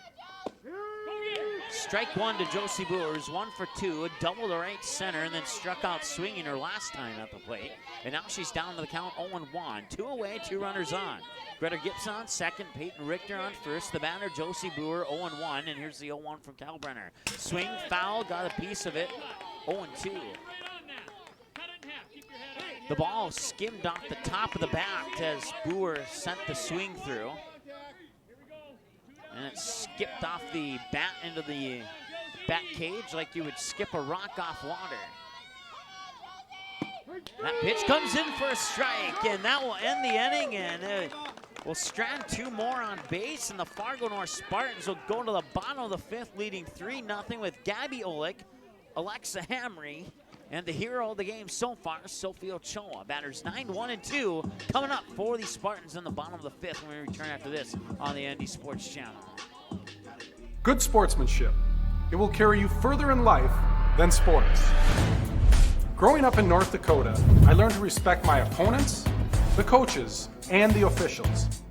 Strike 1 to Josie Boer, who's 1 for 2, a double to right center, and then struck out swinging her last time at the plate. And now she's down to the count 0-1. 2 away, 2 runners on. Greta Gibson on second, Peyton Richter on first. The batter, Josie Boer, 0-1, and here's the 0-1 from Kalbrenner. Swing, foul, got a piece of it, 0-2. The ball skimmed off the top of the bat as Boer sent the swing through. And it skipped off the bat into the bat cage like you would skip a rock off water. That pitch comes in for a strike, and that will end the inning, and we'll strand 2 more on base, and the Fargo North Spartans will go to the bottom of the 5th, leading 3-0 with Gabby Olick, Alexa Hamry, and the hero of the game so far, Sophie Ochoa. Batters 9, 1, and 2 coming up for the Spartans in the bottom of the 5th when we return after this on the ND Sports Channel. Good sportsmanship. It will carry you further in life than sports. Growing up in North Dakota, I learned to respect my opponents, the coaches, and the officials.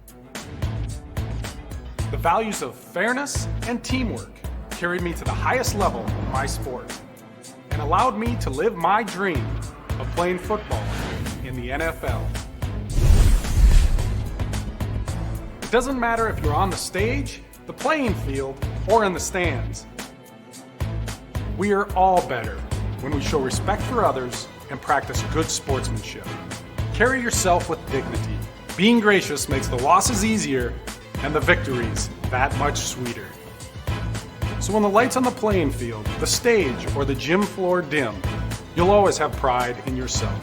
The values of fairness and teamwork carried me to the highest level of my sport and allowed me to live my dream of playing football in the NFL. It doesn't matter if you're on the stage, the playing field, or in the stands. We are all better when we show respect for others and practice good sportsmanship. Carry yourself with dignity. Being gracious makes the losses easier and the victories that much sweeter. So when the lights on the playing field, the stage, or the gym floor dim, you'll always have pride in yourself.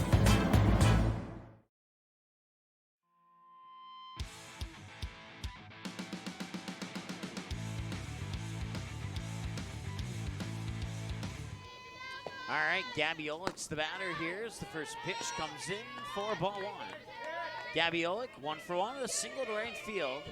Gabby Olick's the batter here as the first pitch comes in for ball one. Gabby Olick, 1 for 1 with a single to right field.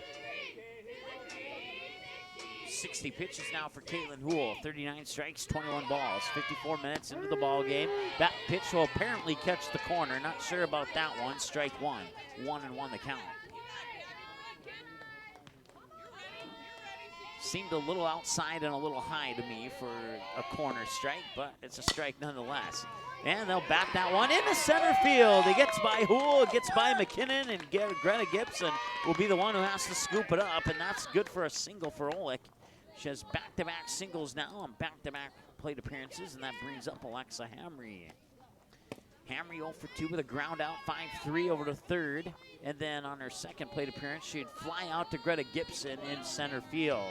60 pitches now for Caitlin Houle. 39 strikes, 21 balls. 54 minutes into the ball game. That pitch will apparently catch the corner. Not sure about that one. Strike one. 1-1 the count. Seemed a little outside and a little high to me for a corner strike, but it's a strike nonetheless. And they'll bat that one into center field. It gets by Houle, it gets by McKinnon, and Greta Gibson will be the one who has to scoop it up, and that's good for a single for Olick. She has back-to-back singles now and back-to-back plate appearances, and that brings up Alexa Hamry. Hamry 0 for 2 with a ground out, 5-3 over to third. And then on her second plate appearance, she'd fly out to Greta Gibson in center field.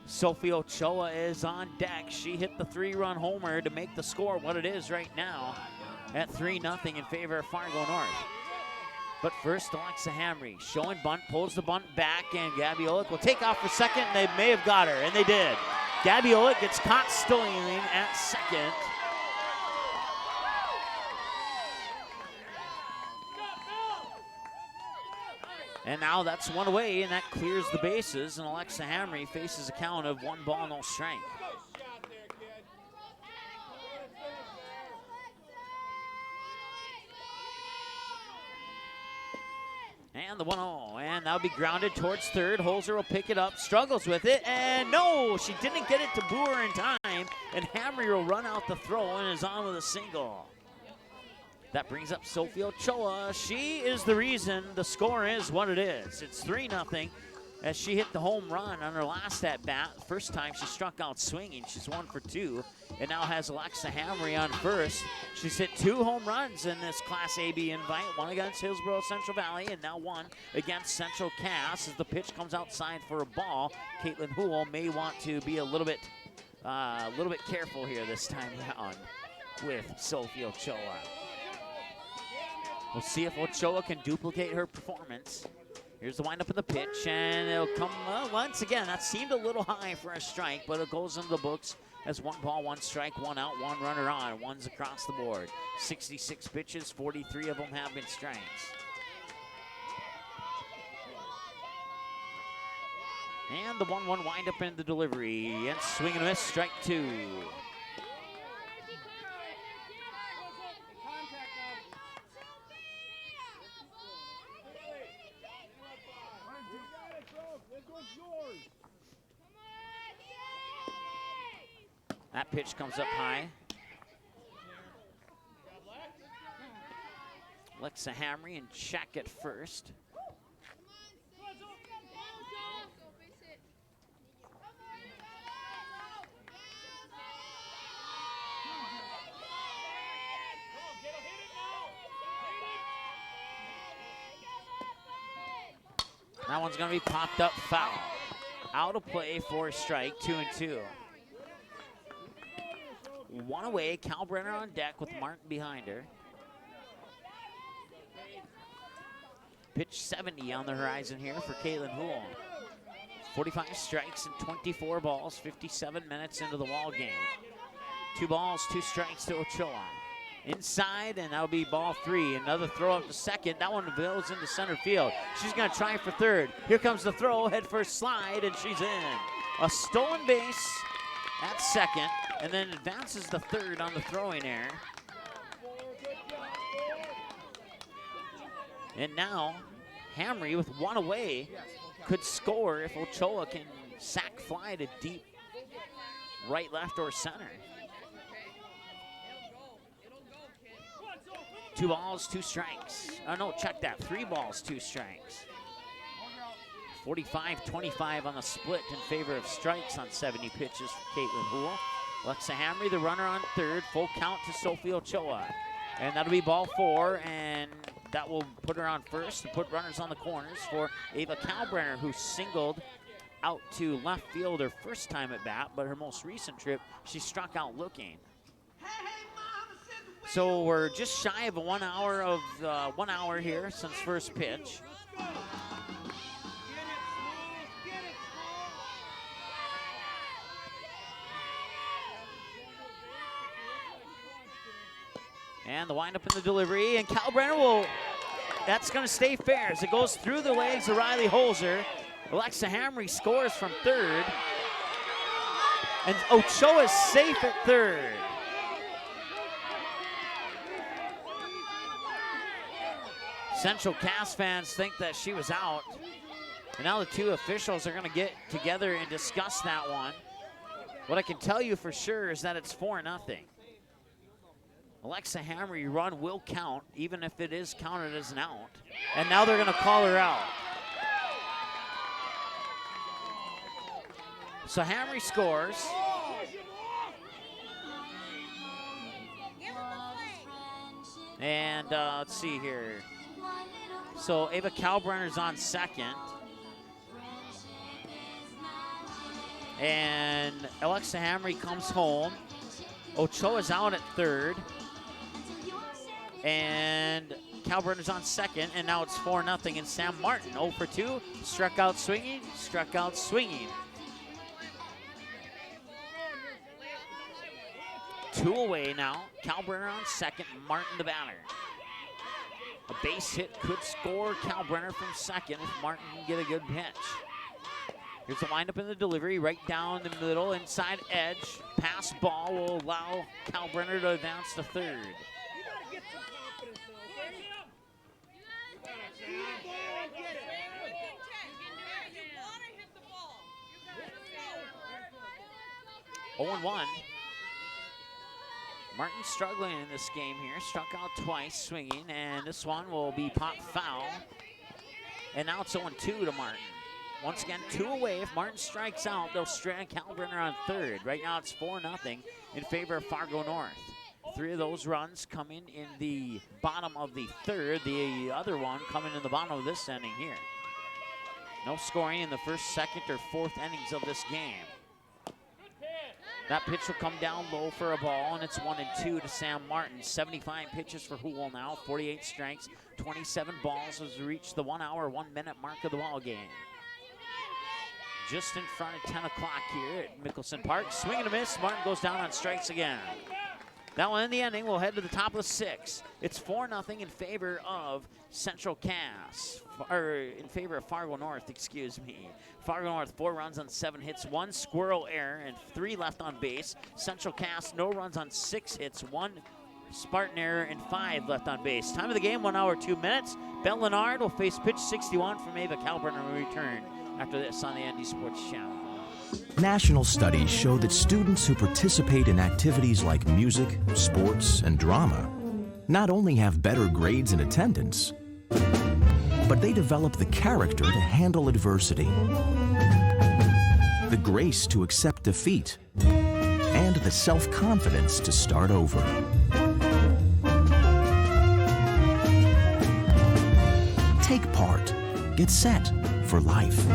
Sophie Ochoa is on deck. She hit the 3-run homer to make the score what it is right now at 3-0 in favor of Fargo North. But first, Alexa Hamry showing bunt, pulls the bunt back, and Gabby Olick will take off for second, and they may have got her, and they did. Gabby Olick gets caught stealing at second. And now that's one away, and that clears the bases, and Alexa Hamry faces a count of 1 ball, no strike. And the 1-0, and that'll be grounded towards third. Holzer will pick it up, struggles with it, and no, she didn't get it to Boer in time, and Hamry will run out the throw and is on with a single. That brings up Sophie Ochoa. She is the reason the score is what it is. It's 3-0 as she hit the home run on her last at-bat. First time she struck out swinging. She's 1 for 2 and now has Alexa Hamry on first. She's hit 2 home runs in this Class AB invite, 1 against Hillsborough Central Valley and now 1 against Central Cass. As the pitch comes outside for a ball, Caitlin Houle may want to be a little bit careful here this time around with Sophie Ochoa. We'll see if Ochoa can duplicate her performance. Here's the windup of the pitch, and it'll come once again. That seemed a little high for a strike, but it goes into the books as 1 ball, 1 strike, 1 out, 1 runner on. 1's across the board. 66 pitches, 43 of them have been strikes. And the 1-1 windup in the delivery, and swing and a miss, strike 2. That pitch comes up high. Alexa Hamry and check at first. That one's going to be popped up foul. Out of play for a strike, 2-2. 1 away, Kalbrenner on deck with Martin behind her. Pitch 70 on the horizon here for Caitlin Houle. 45 strikes and 24 balls, 57 minutes into the ball game. 2 balls, 2 strikes to Ochoa. Inside, and that'll be ball 3. Another throw up to second. That one goes into center field. She's going to try for third. Here comes the throw, head first slide, and she's in. A stolen base at second, and then advances the third on the throwing error. And now, Hamry with 1 away could score if Ochoa can sack fly to deep right, left, or center. 2 balls, 2 strikes. Oh no, check that, 3 balls, 2 strikes. 45-25 on the split in favor of strikes on 70 pitches for Caitlin Houle. Alexa Hamry, the runner on third, full count to Sophie Ochoa. And that'll be ball 4, and that will put her on first and put runners on the corners for Ava Kalbrenner, who singled out to left field her first time at bat, but her most recent trip, she struck out looking. So we're just shy of 1 hour here since first pitch. And the windup in the delivery, and Kalbrenner will, that's gonna stay fair as it goes through the legs of Riley Holzer. Alexa Hamry scores from third. And Ochoa is safe at third. Central Cass fans think that she was out. And now the two officials are gonna get together and discuss that one. What I can tell you for sure is that it's 4-0. Alexa Hamry run will count, even if it is counted as an out. And now they're gonna call her out. So Hamry scores. And let's see here. So Ava Kalbrenner's on second. And Alexa Hamry comes home. Ochoa's out at third. And Kalbrenner's on second, and now it's 4-0. And Sam Martin, 0 for 2, struck out swinging, struck out swinging. 2 away now. Kalbrenner on second, Martin the batter. A base hit could score Kalbrenner from second if Martin can get a good pitch. Here's the windup in the delivery, right down the middle, inside edge. Pass ball will allow Kalbrenner to advance to third. 0-1. Martin struggling in this game here. Struck out twice swinging, and this one will be popped foul. And now it's 0-2 to Martin. Once again, 2 away. If Martin strikes out, they'll strand Kalbrenner on third. Right now it's 4-0 in favor of Fargo North. 3 of those runs coming in the bottom of the third. The other one coming in the bottom of this inning here. No scoring in the first, second, or fourth innings of this game. That pitch will come down low for a ball, and it's 1-2 to Sam Martin. 75 pitches for Hoole now, 48 strikes, 27 balls as we reach the 1 hour, 1 minute mark of the ball game. Just in front of 10 o'clock here at Mickelson Park. Swing and a miss, Martin goes down on strikes again. That one in the ending, we'll head to the top of the 6. It's 4-0 in favor of Central Cass, or in favor of Fargo North, excuse me. Fargo North, 4 runs on 7 hits, 1 squirrel error, and 3 left on base. Central Cass, no runs on 6 hits, 1 Spartan error, and 5 left on base. Time of the game, 1 hour, 2 minutes. Bell Leonard will face pitch 61 from Ava Kalbrenner when we return after this on the ND Sports Channel. National studies show that students who participate in activities like music, sports, and drama not only have better grades and attendance, but they develop the character to handle adversity, the grace to accept defeat, and the self-confidence to start over. Take part. Get set for life.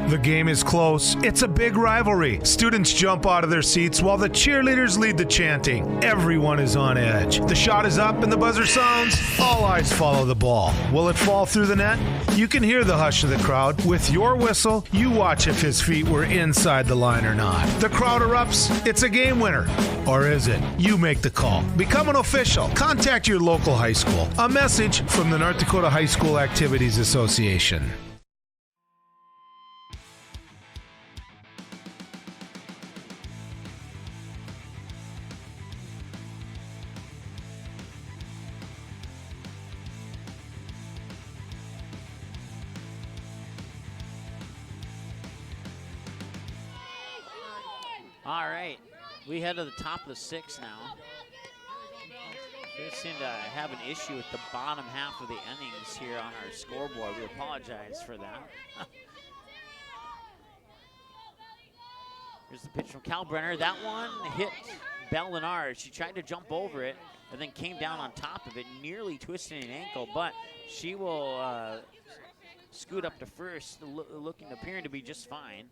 The game is close. It's a big rivalry. Students jump out of their seats while the cheerleaders lead the chanting. Everyone is on edge. The shot is up and the buzzer sounds. All eyes follow the ball. Will it fall through the net? You can hear the hush of the crowd. With your whistle, you watch if his feet were inside the line or not. The crowd erupts. It's a game winner. Or is it? You make the call. Become an official. Contact your local high school. A message from the North Dakota High School Activities Association. All right, we head to the top of the 6 now. We seem to have an issue with the bottom half of the innings here on our scoreboard. We apologize for that. Here's the pitch from Kalbrenner. That one hit Bell Leonard. She tried to jump over it and then came down on top of it, nearly twisting an ankle, but she will scoot up to first, appearing to be just fine.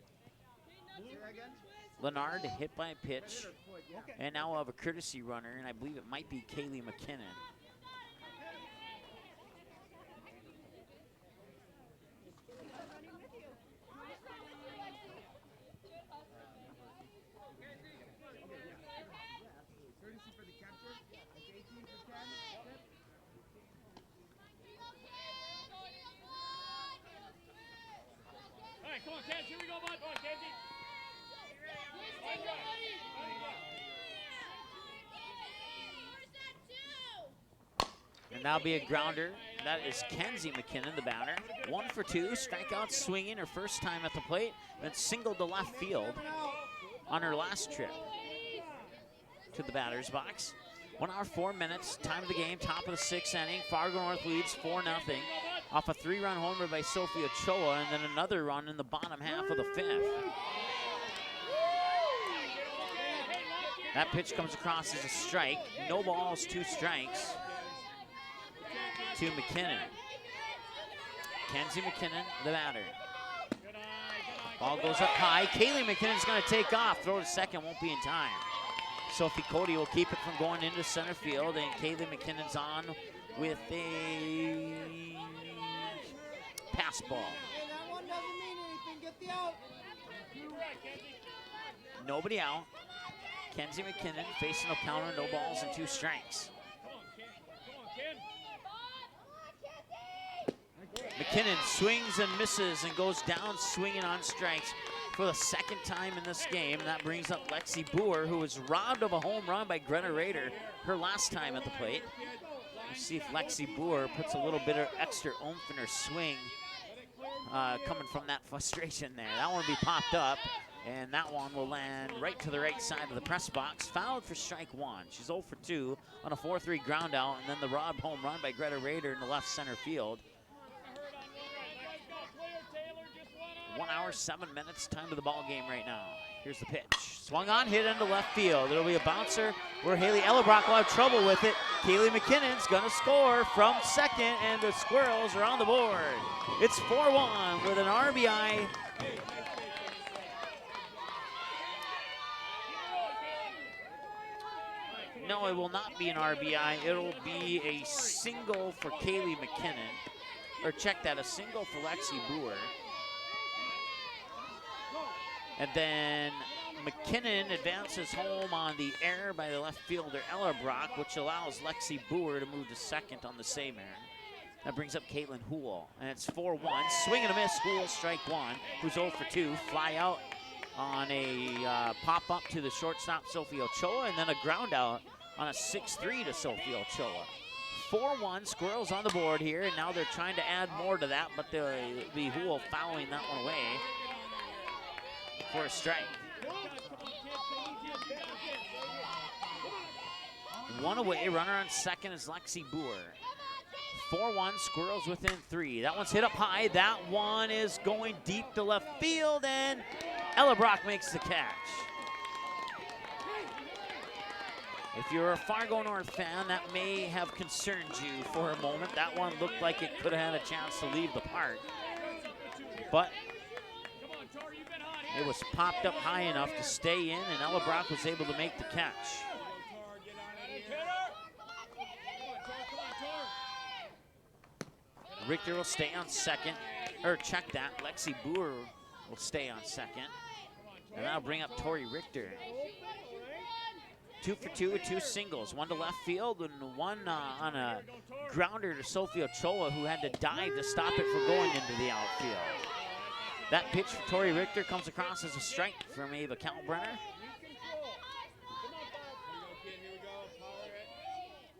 Leonard hit by a pitch, and now we'll have a courtesy runner, and I believe it might be Kaylee McKinnon. Now be a grounder. That is Kenzie McKinnon, the batter. 1 for 2, strikeout swinging her first time at the plate, then singled to left field on her last trip to the batter's box. 1 hour, 4 minutes, time of the game, top of the 6th inning. Fargo North leads 4-0 off a 3-run homer by Sophie Ochoa, and then another run in the bottom half of the 5th. That pitch comes across as a strike. No balls, 2 strikes to McKinnon. Kenzie McKinnon, the batter. Ball goes up high. Kaylee McKinnon's going to take off. Throw to second, won't be in time. Sophie Cody will keep it from going into center field, and Kaylee McKinnon's on with a pass ball. That one doesn't mean anything. Get the out. Nobody out. Kenzie McKinnon facing a counter, no balls and 2 strikes. McKinnon swings and misses and goes down swinging on strikes for the 2nd time in this game. And that brings up Lexi Boer, who was robbed of a home run by Greta Rader her last time at the plate. Let's see if Lexi Boer puts a little bit of extra oomph in her swing coming from that frustration there. That one will be popped up, and that one will land right to the right side of the press box. Fouled for strike 1. She's 0 for 2 on a 4-3 ground out, and then the robbed home run by Greta Rader in the left center field. 1 hour, 7 minutes, time of the ball game right now. Here's the pitch. Swung on, hit into left field. It'll be a bouncer where Haley Ellerbrock will have trouble with it. Kaylee McKinnon's gonna score from second, and the Squirrels are on the board. It's 4-1 with an RBI. No, it will not be an RBI. It'll be a single for Kaylee McKinnon. Or check that, a single for Lexi Boer. And then McKinnon advances home on the error by the left fielder Ellerbrock, which allows Lexi Boer to move to second on the same error. That brings up Caitlin Hool, and it's 4-1. Swing and a miss, Hool, strike 1, who's 0 for 2. Fly out on a pop-up to the shortstop, Sophie Ochoa, and then a ground out on a 6-3 to Sophie Ochoa. 4-1, Squirrels on the board here, and now they're trying to add more to that, but the Hool fouling that one away for a strike. 1 away, runner on second is Lexi Boer. 4-1, Squirrels within 3. That one's hit up high. That one is going deep to left field, and Ellerbrock makes the catch. If you're a Fargo North fan, that may have concerned you for a moment. That one looked like it could have had a chance to leave the park. But it was popped up high enough to stay in, and Ellerbrock was able to make the catch. Richter will stay on second, or check that. Lexi Boer will stay on second. And that'll bring up Tori Richter. 2 for 2 with 2 singles. 1 to left field and 1 on a grounder to Sophie Ochoa, who had to dive to stop it from going into the outfield. That pitch for Tori Richter comes across as a strike from Ava Kalbrenner.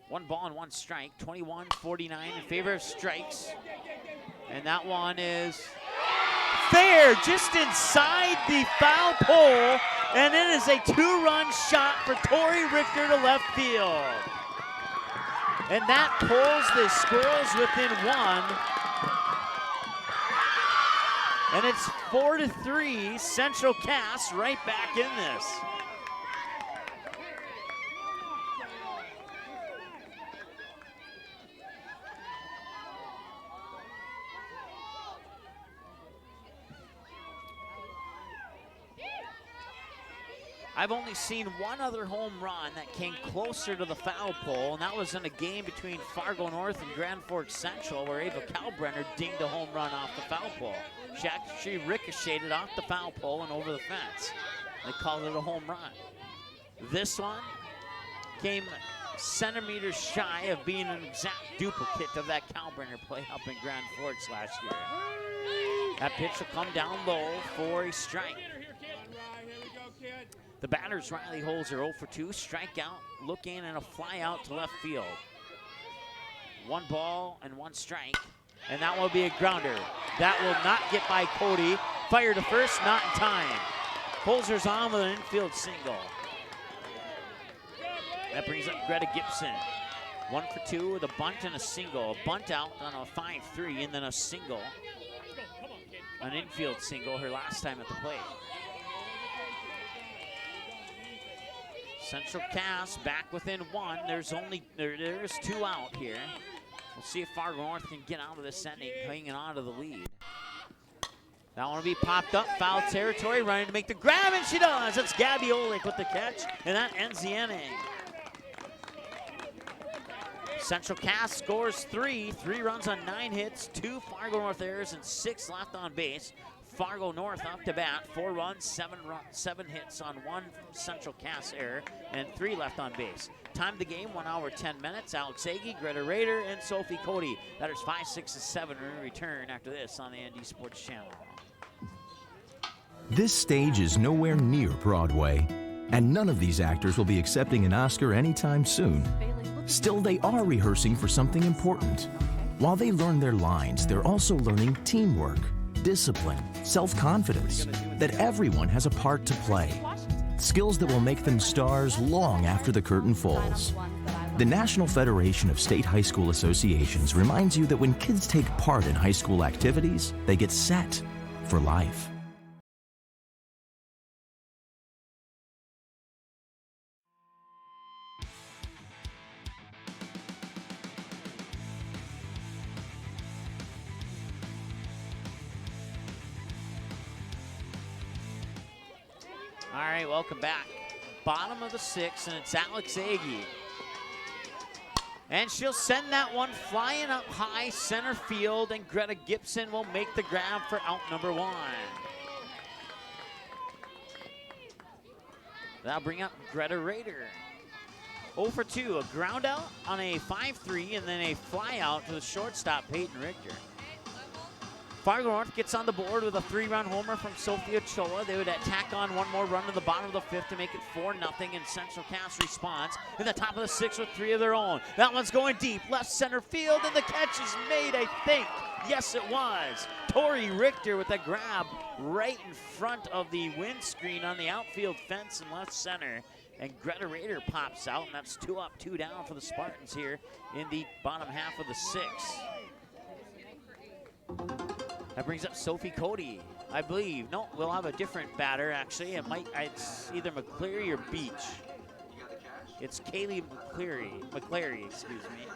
1 ball and 1 strike, 21-49 in favor of strikes. And that one is fair, just inside the foul pole. And it is a 2-run shot for Tori Richter to left field. And that pulls the Squirrels within 1. And it's 4-3, Central Cass right back in this. I've only seen 1 other home run that came closer to the foul pole, and that was in a game between Fargo North and Grand Forks Central, where Ava Kalbrenner dinged a home run off the foul pole. She actually ricocheted off the foul pole and over the fence. They called it a home run. This one came centimeters shy of being an exact duplicate of that Kalbrenner play up in Grand Forks last year. That pitch will come down low for a strike. The batter's Riley Holzer, 0 for 2, strikeout, looking, and a fly out to left field. 1 ball and 1 strike. And that will be a grounder. That will not get by Cody. Fire to first, not in time. Holzer's on with an infield single. That brings up Greta Gibson. 1 for 2 with a bunt and a single. A bunt out on a 5-3 and then a single. An infield single her last time at the plate. Central Cass back within 1. There's 2 out here. We'll see if Fargo North can get out of this inning, hanging on to the lead. That one will be popped up, foul territory, running to make the grab, and she does. It's Gabby Olick with the catch, and that ends the inning. Central Cass scores 3 runs on 9 hits, 2 Fargo North errors, and 6 left on base. Fargo North up to bat, 4 runs, 7 hits on 1 Central Cass error, and 3 left on base. Time of the game, 1 hour, 10 minutes. Alex Agi, Greta Rader, and Sophie Cody. Batters 5, 6, and 7 are in return after this on the ND Sports Channel. This stage is nowhere near Broadway, and none of these actors will be accepting an Oscar anytime soon. Still, they are rehearsing for something important. While they learn their lines, they're also learning teamwork, discipline, self-confidence, that everyone has a part to play. Skills that will make them stars long after the curtain falls. The National Federation of State High School Associations reminds you that when kids take part in high school activities, they get set for life. All right, welcome back. Bottom of the 6th, and it's Alex Agi. And she'll send that one flying up high center field, and Greta Gibson will make the grab for out number 1. That'll bring up Greta Rader. 0 for 2, a ground out on a 5-3, and then a fly out to the shortstop, Peyton Richter. Fargo North gets on the board with a 3-run homer from Sophia Ochoa. They would tack on 1 more run to the bottom of the 5th to make it 4-0, and Central Cass responds in the top of the 6th with 3 of their own. That one's going deep, left center field, and the catch is made, I think. Yes, it was. Tori Richter with a grab right in front of the windscreen on the outfield fence in left center. And Greta Rader pops out, and that's 2 up, 2 down for the Spartans here in the bottom half of the 6th. That brings up Sophie Cody, I believe. No, we'll have a different batter, actually. It's either McCleary or Beach. It's Kaylee McCleary, excuse me.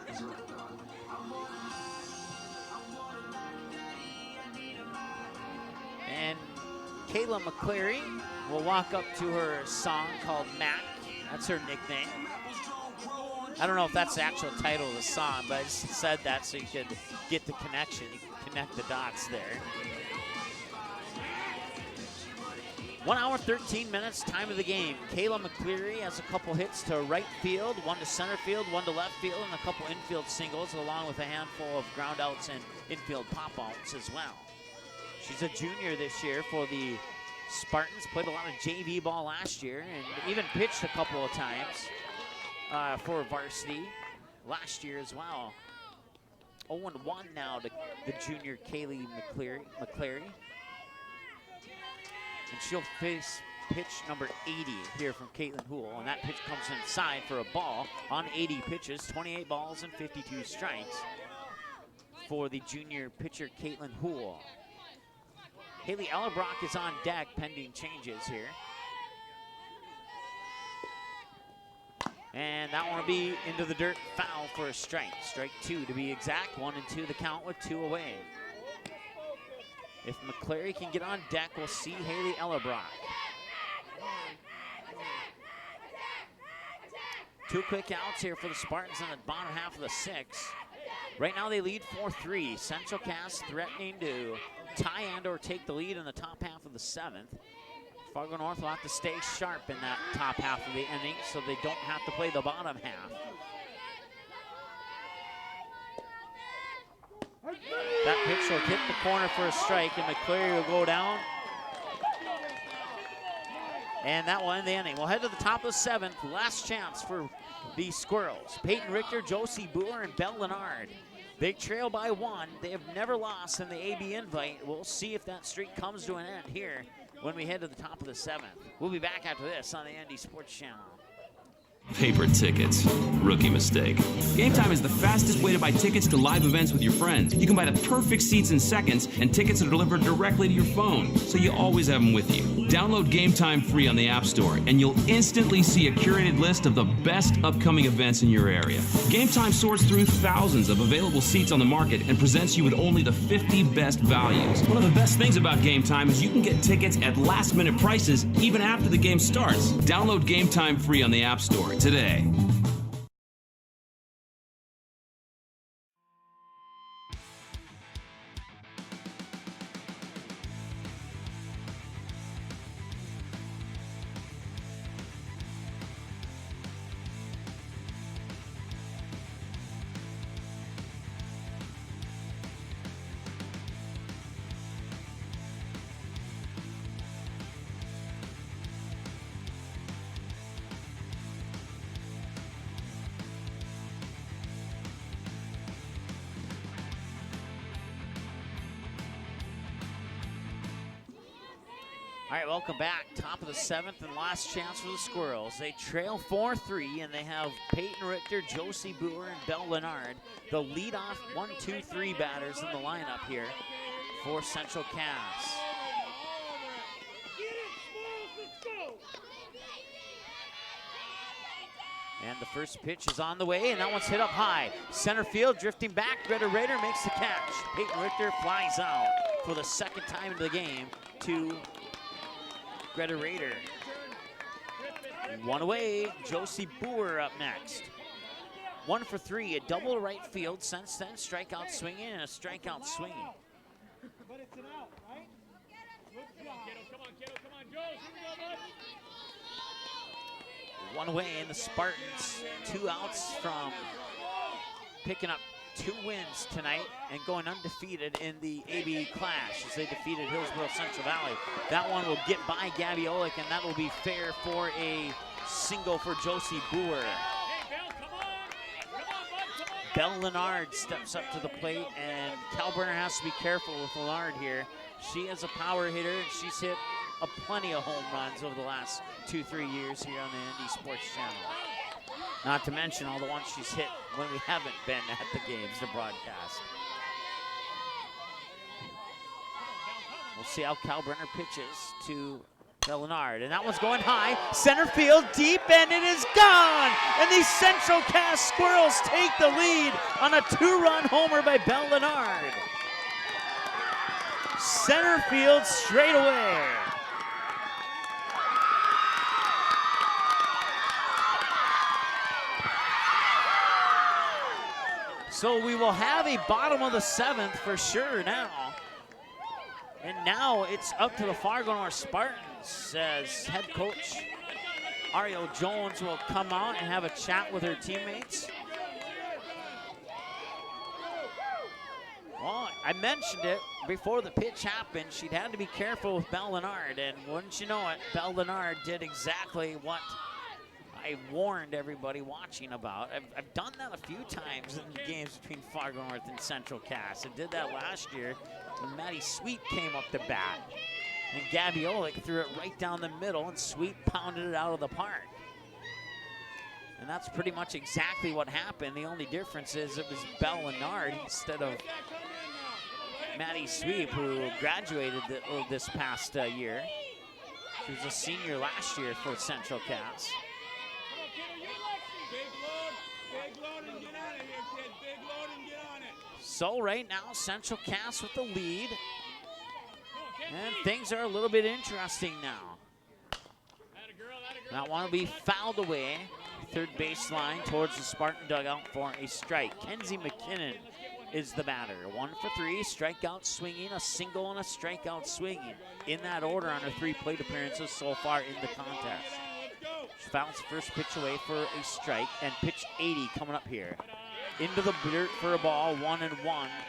And Kayla McCleary will walk up to her song called Mac. That's her nickname. I don't know if that's the actual title of the song, but I just said that so you could get the connection. You can connect the dots there. 1 hour, 13 minutes, time of the game. Kayla McCleary has a couple hits to right field, 1 to center field, 1 to left field, and a couple infield singles, along with a handful of ground outs and infield pop-outs as well. She's a junior this year for the Spartans, played a lot of JV ball last year, and even pitched a couple of times for varsity last year as well. 0-1 now to the junior Kaylee McCleary. And she'll face pitch number 80 here from Caitlin Houle, and that pitch comes inside for a ball on 80 pitches, 28 balls and 52 strikes for the junior pitcher Caitlin Houle. Haley Ellerbrock is on deck pending changes here. And that one will be into the dirt, foul for a strike. Strike 2 to be exact, 1 and 2 the count with 2 away. If McCleary can get on deck, we'll see Haley Ellerbrock. 2 quick outs here for the Spartans in the bottom half of the 6th. Right now they lead 4-3. Central Cass threatening to tie and or take the lead in the top half of the 7th. Fargo North will have to stay sharp in that top half of the inning so they don't have to play the bottom half. That pitch will hit the corner for a strike, and McCleary will go down. And that will end the inning. We'll head to the top of the 7th. Last chance for the Squirrels. Peyton Richter, Josie Boer, and Belle Lennard. They trail by 1. They have never lost in the AB Invite. We'll see if that streak comes to an end here when we head to the top of the 7th. We'll be back after this on the ND Sports Channel. Paper tickets. Rookie mistake. Game Time is the fastest way to buy tickets to live events with your friends. You can buy the perfect seats in seconds, and tickets are delivered directly to your phone, so you always have them with you. Download Game Time free on the App Store, and you'll instantly see a curated list of the best upcoming events in your area. Game Time sorts through thousands of available seats on the market and presents you with only the 50 best values. One of the best things about Game Time is you can get tickets at last-minute prices even after the game starts. Download Game Time free on the App Store today. All right, welcome back. Top of the 7th and last chance for the Squirrels. They trail 4-3, and they have Peyton Richter, Josie Boer, and Belle Lennard, the leadoff 1-2-3 batters in the lineup here for Central Cass. And the first pitch is on the way, and that one's hit up high. Center field, drifting back. Greta Rader makes the catch. Peyton Richter flies out for the second time into the game to Greta Rader. One away, Josie Boer up next. 1 for 3, a double to right field. Since then, strikeout swinging and a strikeout swinging. But it's an out, right? Come on, kiddo, come on, Joe. Here we go, bud. One away, and the Spartans 2 outs from picking up 2 wins tonight and going undefeated in the AB Clash as they defeated Hillsborough Central Valley. That one will get by Gabby Olick, and that will be fair for a single for Josie Boer. Belle Lennard steps up to the plate, and Cal Burner has to be careful with Lennard here. She is a power hitter, and she's hit plenty of home runs over the last 2-3 years here on the ND Sports Channel. Not to mention all the ones she's hit when we haven't been at the games to broadcast. We'll see how Cal Brenner pitches to Belle Lennard. And that one's going high. Center field, deep, and it is gone! And the Central Cass Squirrels take the lead on a 2-run homer by Belle Lennard. Center field straight away. So we will have a bottom of the 7th for sure now. And now it's up to the Fargo North Spartans as head coach Ariel Jones will come out and have a chat with her teammates. Well, I mentioned it before the pitch happened. She'd had to be careful with Belle Lennard, and wouldn't you know it, Belle Lennard did exactly what I warned everybody watching about. I've done that a few times in the games between Fargo North and Central Cass. I did that last year when Maddie Sweet came up to bat. And Gabby Olick threw it right down the middle, and Sweet pounded it out of the park. And that's pretty much exactly what happened. The only difference is it was Belle Lennard instead of Maddie Sweet, who graduated this past year. She was a senior last year for Central Cass. So right now, Central Cass with the lead. And things are a little bit interesting now. That one will be fouled away. Third baseline towards the Spartan dugout for a strike. Kenzie McKinnon is the batter. 1 for 3, strikeout swinging, a single and a strikeout swinging. In that order on her 3 plate appearances so far in the contest. She fouls the first pitch away for a strike, and pitch 80 coming up here. Into the dirt for a ball, 1-1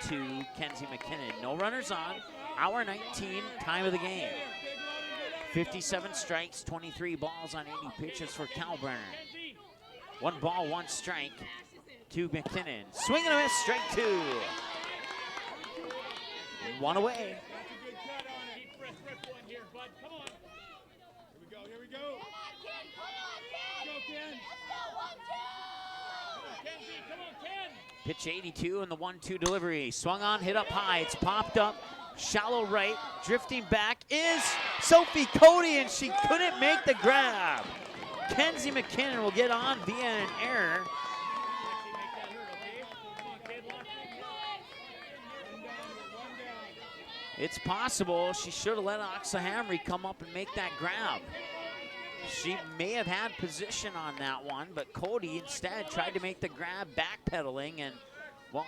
to Kenzie McKinnon. No runners on, hour 19, time of the game. 57 strikes, 23 balls on 80 pitches for Kalburn. 1 ball, 1 strike to McKinnon. Swing and a miss, strike 2. 1 away. Here we go. Go, Ken. Pitch 82 and the 1-2 delivery. Swung on, hit up high. It's popped up, shallow right. Drifting back is Sophie Cody, and she couldn't make the grab. Kenzie McKinnon will get on via an error. It's possible she should have let Oxahamry come up and make that grab. She may have had position on that one, but Cody instead tried to make the grab backpedaling, and, well,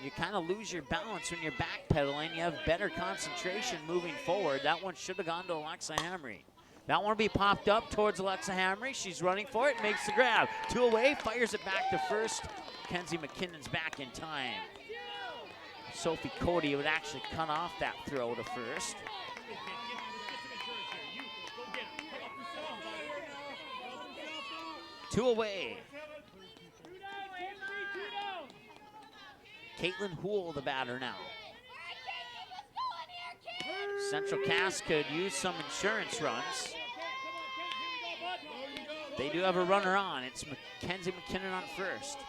you kind of lose your balance when you're backpedaling. You have better concentration moving forward. That one should have gone to Alexa Hamry. That one will be popped up towards Alexa Hamry. She's running for it, makes the grab. 2 away, fires it back to first. Kenzie McKinnon's back in time. Sophie Cody would actually cut off that throw to first. Two away. Caitlin Houle, the batter now. Central Cass could use some insurance runs. They do have a runner on. It's Mackenzie McKinnon on first.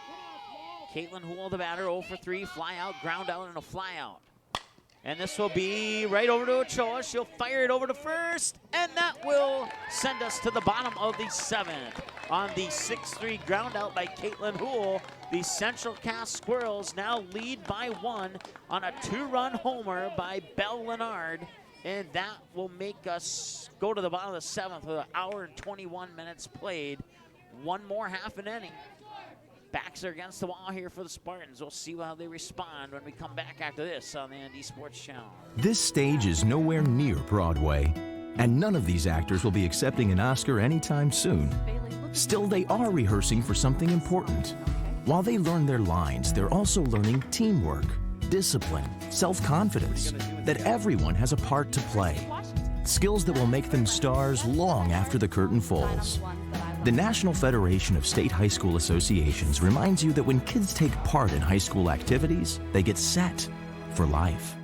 Caitlin Houle, the batter, 0 for 3, fly out, ground out, and a fly out. And this will be right over to Ochoa. She'll fire it over to first, and that will send us to the bottom of the 7th. On the 6-3 ground out by Caitlin Houle, the Central Cass Squirrels now lead by 1 on a 2-run homer by Belle Lennard. And that will make us go to the bottom of the 7th with 1 hour and 21 minutes played. One more half an inning. Backs are against the wall here for the Spartans. We'll see how they respond when we come back after this on the ND Sports Channel. This stage is nowhere near Broadway, and none of these actors will be accepting an Oscar anytime soon. Still, they are rehearsing for something important. While they learn their lines, they're also learning teamwork, discipline, self-confidence, that everyone has a part to play. Skills that will make them stars long after the curtain falls. The National Federation of State High School Associations reminds you that when kids take part in high school activities, they get set for life.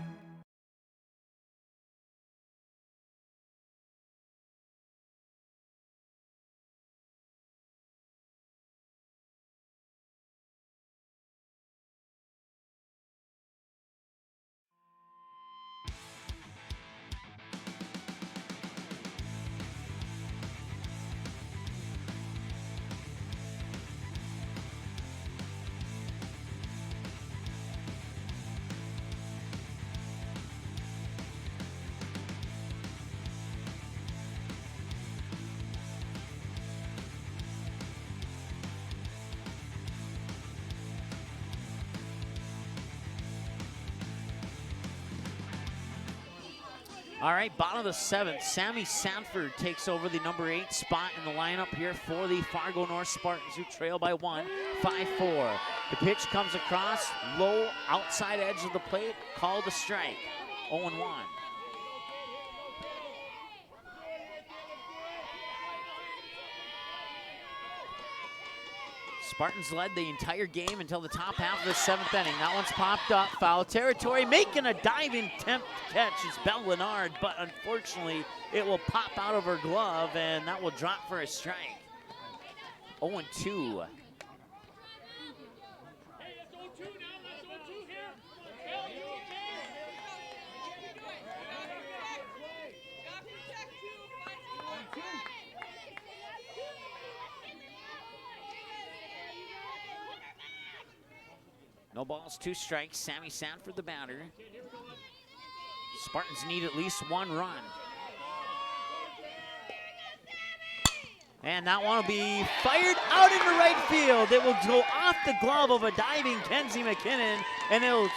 All right, bottom of the 7th, Sammy Sanford takes over the number 8 spot in the lineup here for the Fargo North Spartans, who trail by 1, 5-4. The pitch comes across, low outside edge of the plate, called a strike, 0-1. Spartans led the entire game until the top half of the 7th inning. That one's popped up, foul territory, making a diving attempt to catch is Belle Lennard, but unfortunately it will pop out of her glove and that will drop for a strike. 0-2. No balls, 2 strikes. Sammy Sanford, the batter. Spartans need at least 1 run. And that one will be fired out into right field. It will go off the glove of a diving Kenzie McKinnon, and it'll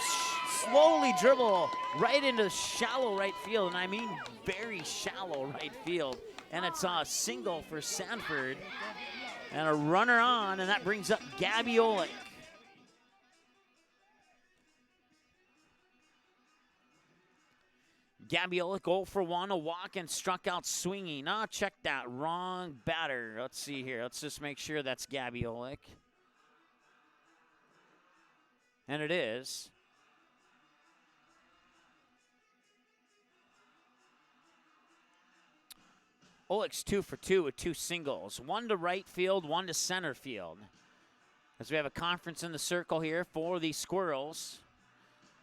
slowly dribble right into shallow right field, and I mean very shallow right field. And it's a single for Sanford, and a runner on, and that brings up Gabby Olick. Gabby Olick 0 for 1, a walk, and struck out swinging. Oh, check that. Wrong batter. Let's see here. Let's just make sure that's Gabby Olick. And it is. Olick's 2 for 2 with 2 singles. 1 to right field, 1 to center field. As we have a conference in the circle here for the Squirrels.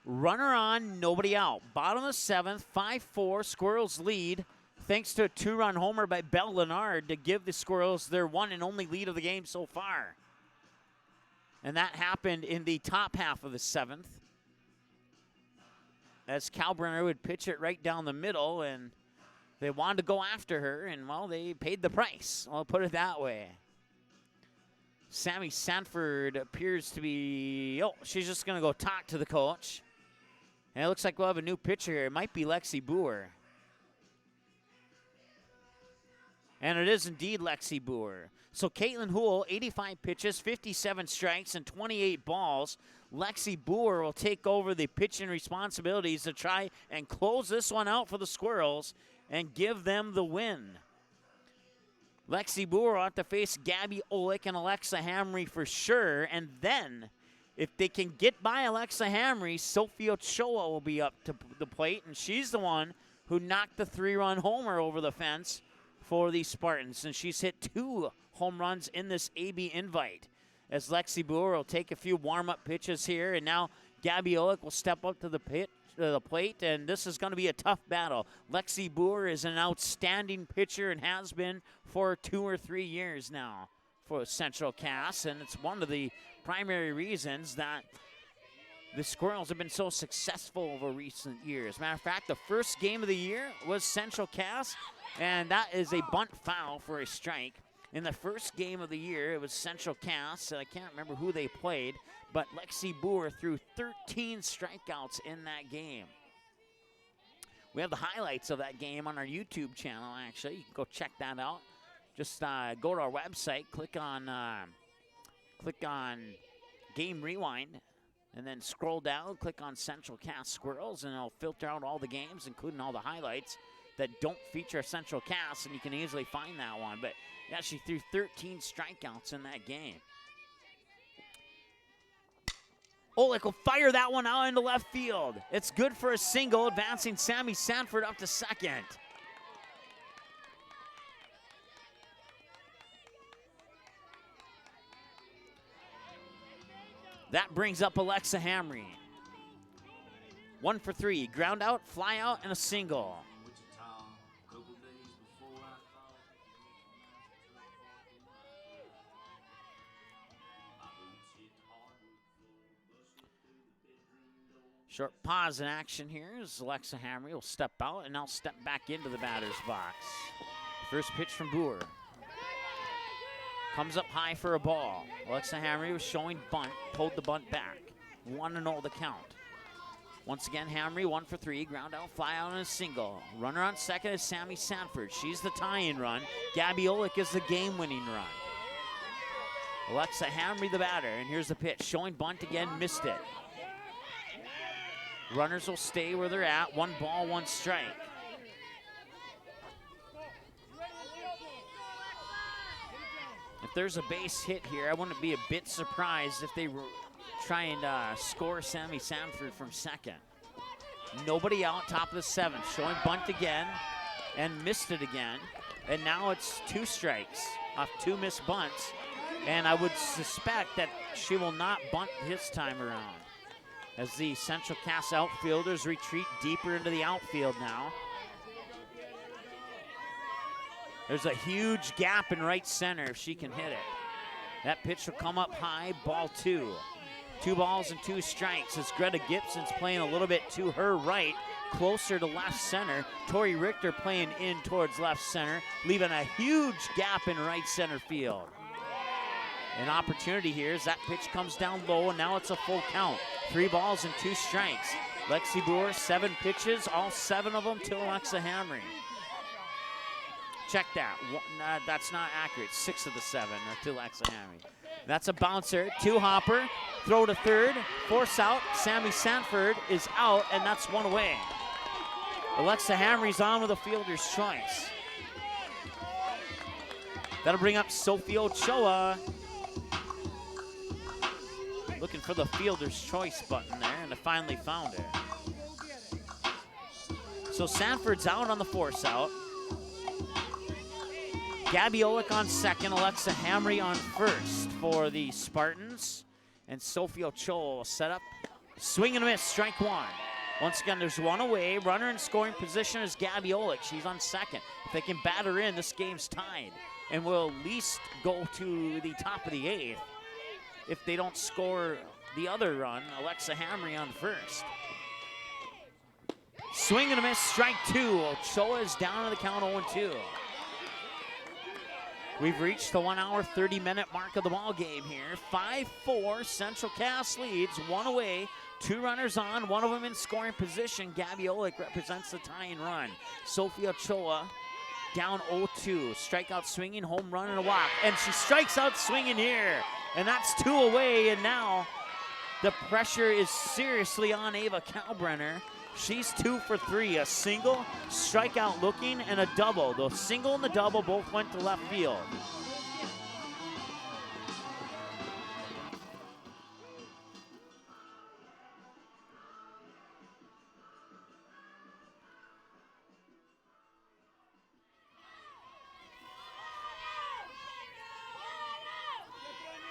Runner on, nobody out. Bottom of the 7th, 5-4, Squirrels lead. Thanks to a 2-run homer by Belle Leonard to give the Squirrels their one and only lead of the game so far. And that happened in the top half of the 7th. As Kalbrenner would pitch it right down the middle, and they wanted to go after her, and, well, they paid the price. I'll put it that way. Sammy Sanford appears to be, she's just going to go talk to the coach. And it looks like we'll have a new pitcher here. It might be Lexi Boer. And it is indeed Lexi Boer. So Caitlin Houle, 85 pitches, 57 strikes, and 28 balls. Lexi Boer will take over the pitching responsibilities to try and close this one out for the Squirrels and give them the win. Lexi Boer will have to face Gabby Olick and Alexa Hamry for sure. And then, if they can get by Alexa Hamry, Sophie Ochoa will be up to the plate. And she's the one who knocked the 3-run homer over the fence for the Spartans. And she's hit 2 home runs in this AB invite. As Lexi Boer will take a few warm-up pitches here. And now Gabby Olick will step up to the plate, and this is going to be a tough battle. Lexi Boer is an outstanding pitcher and has been for 2 or 3 years now for Central Cass, and it's one of the primary reasons that the Squirrels have been so successful over recent years. Matter of fact, the first game of the year was Central Cass, and that is a bunt foul for a strike. In the first game of the year, it was Central Cass, and I can't remember who they played, but Lexi Boer threw 13 strikeouts in that game. We have the highlights of that game on our YouTube channel, actually. You can go check that out. Just go to our website, click on Game Rewind, and then scroll down, click on Central Cass Squirrels, and it'll filter out all the games, including all the highlights that don't feature Central Cass, and you can easily find that one. But yeah, she threw 13 strikeouts in that game. Olick will fire that one out into left field. It's good for a single, advancing Sammy Sanford up to second. That brings up Alexa Hamry. 1 for 3, ground out, fly out, and a single. Short pause in action here as Alexa Hamry will step out and now step back into the batter's box. First pitch from Boer. Comes up high for a ball. Alexa Hamry was showing bunt, pulled the bunt back. 1-0 the count. Once again, Hamry 1 for 3, ground out, fly out, and a single. Runner on second is Sammy Sanford. She's the tie-in run. Gabby Olick is the game-winning run. Alexa Hamry the batter, and here's the pitch. Showing bunt again, missed it. Runners will stay where they're at. 1 ball, 1 strike. If there's a base hit here, I wouldn't be a bit surprised if they were trying to score Sammy Sanford from second. Nobody out, top of the 7th. Showing bunt again and missed it again. And now it's 2 strikes off 2 missed bunts. And I would suspect that she will not bunt this time around, as the Central Cass outfielders retreat deeper into the outfield now. There's a huge gap in right center if she can hit it. That pitch will come up high, ball 2. 2 balls and 2 strikes as Greta Gibson's playing a little bit to her right, closer to left center. Tori Richter playing in towards left center, leaving a huge gap in right center field. An opportunity here as that pitch comes down low, and now it's a full count. 3 balls and 2 strikes. Lexi Boer, 7 pitches, all 7 of them to Alexa Hamry. Check that. That's not accurate. 6 of the 7 are to Alexa Hamry. That's a bouncer. 2 hopper. Throw to third. Force out. Sammy Sanford is out, and that's 1 away. Alexa Hamry's on with a fielder's choice. That'll bring up Sophie Ochoa. Looking for the fielder's choice button there, and I finally found it. So Sanford's out on the force out. Gabby Olick on second, Alexa Hamry on first for the Spartans. And Sophie Ochoa will set up. Swing and a miss, strike one. Once again, there's one away. Runner in scoring position is Gabby Olick. She's on second. If they can bat her in, this game's tied. And will at least go to the top of the eighth if they don't score the other run. Alexa Hamry on first. Swing and a miss, strike two. Ochoa is down to the count 0-2. We've reached the 1 hour, 30-minute mark of the ball game here. 5-4, Central Cass leads, one away, two runners on, one of them in scoring position. Gabby Olick represents the tying run. Sophie Ochoa down 0-2. Strikeout swinging, home run and a walk. And she strikes out swinging here. And that's two away, and now the pressure is seriously on Ava Kalbrenner. She's 2 for 3, a single, strikeout looking, and a double. The single and the double both went to left field.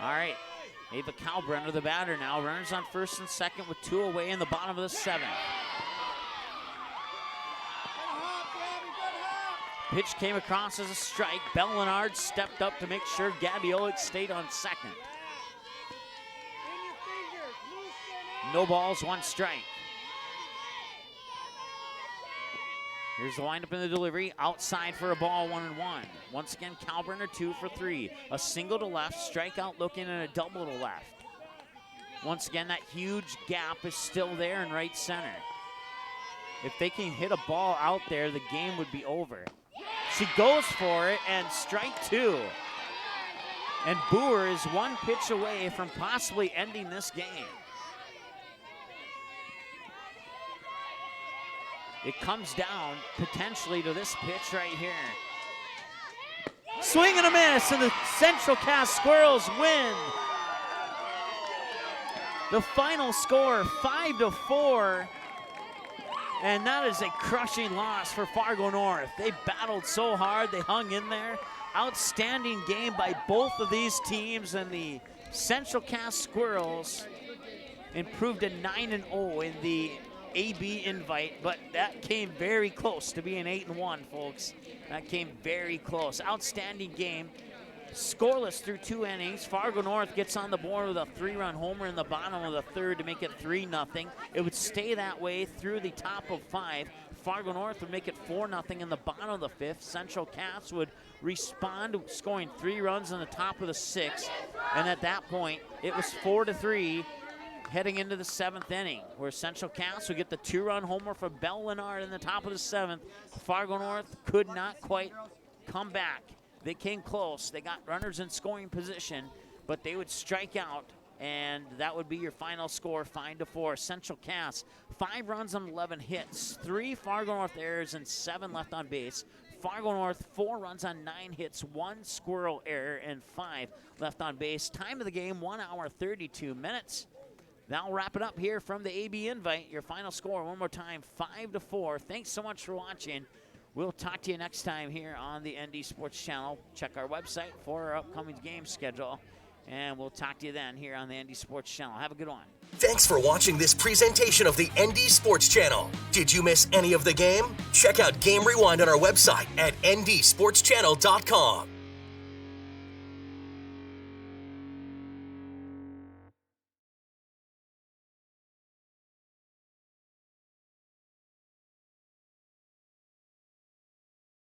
All right, Ava Kalbrenner, the batter now. Runners on first and second with two away in the bottom of the seventh. Pitch came across as a strike. Bell Leonard stepped up to make sure Gabby Olick stayed on second. No balls, one strike. Here's the windup in the delivery. Outside for a ball, 1-1. Once again, Kalbrenner 2 for 3. A single to left, strikeout looking, and a double to left. Once again, that huge gap is still there in right center. If they can hit a ball out there, the game would be over. She goes for it, and strike two. And Boer is one pitch away from possibly ending this game. It comes down potentially to this pitch right here. Swing and a miss, and the Central Cass Squirrels win. The final score, 5-4. And that is a crushing loss for Fargo North. They battled so hard, they hung in there. Outstanding game by both of these teams, and the Central Cass Squirrels improved to 9-0 in the AB invite, but that came very close to being 8-1, folks. That came very close. Outstanding game. Scoreless through 2 innings. Fargo North gets on the board with a 3-run homer in the bottom of the third to make it 3-0. It would stay that way through the top of 5. Fargo North would make it 4-0 in the bottom of the 5th. Central Cass would respond, scoring 3 runs in the top of the 6th. And at that point, it was 4-3 heading into the 7th inning, where Central Cass would get the 2-run homer for Bell Leonard in the top of the 7th. Fargo North could not quite come back. They came close. They got runners in scoring position, but they would strike out, and that would be your final score, 5-4. Central Cass, 5 runs on 11 hits, 3 Fargo North errors, and 7 left on base. Fargo North, 4 runs on 9 hits, 1 squirrel error, and 5 left on base. Time of the game, 1 hour, 32 minutes. That'll wrap it up here from the AB invite. Your final score, one more time, 5-4. Thanks so much for watching. We'll talk to you next time here on the ND Sports Channel. Check our website for our upcoming game schedule, and we'll talk to you then here on the ND Sports Channel. Have a good one. Thanks for watching this presentation of the ND Sports Channel. Did you miss any of the game? Check out Game Rewind on our website at ndsportschannel.com.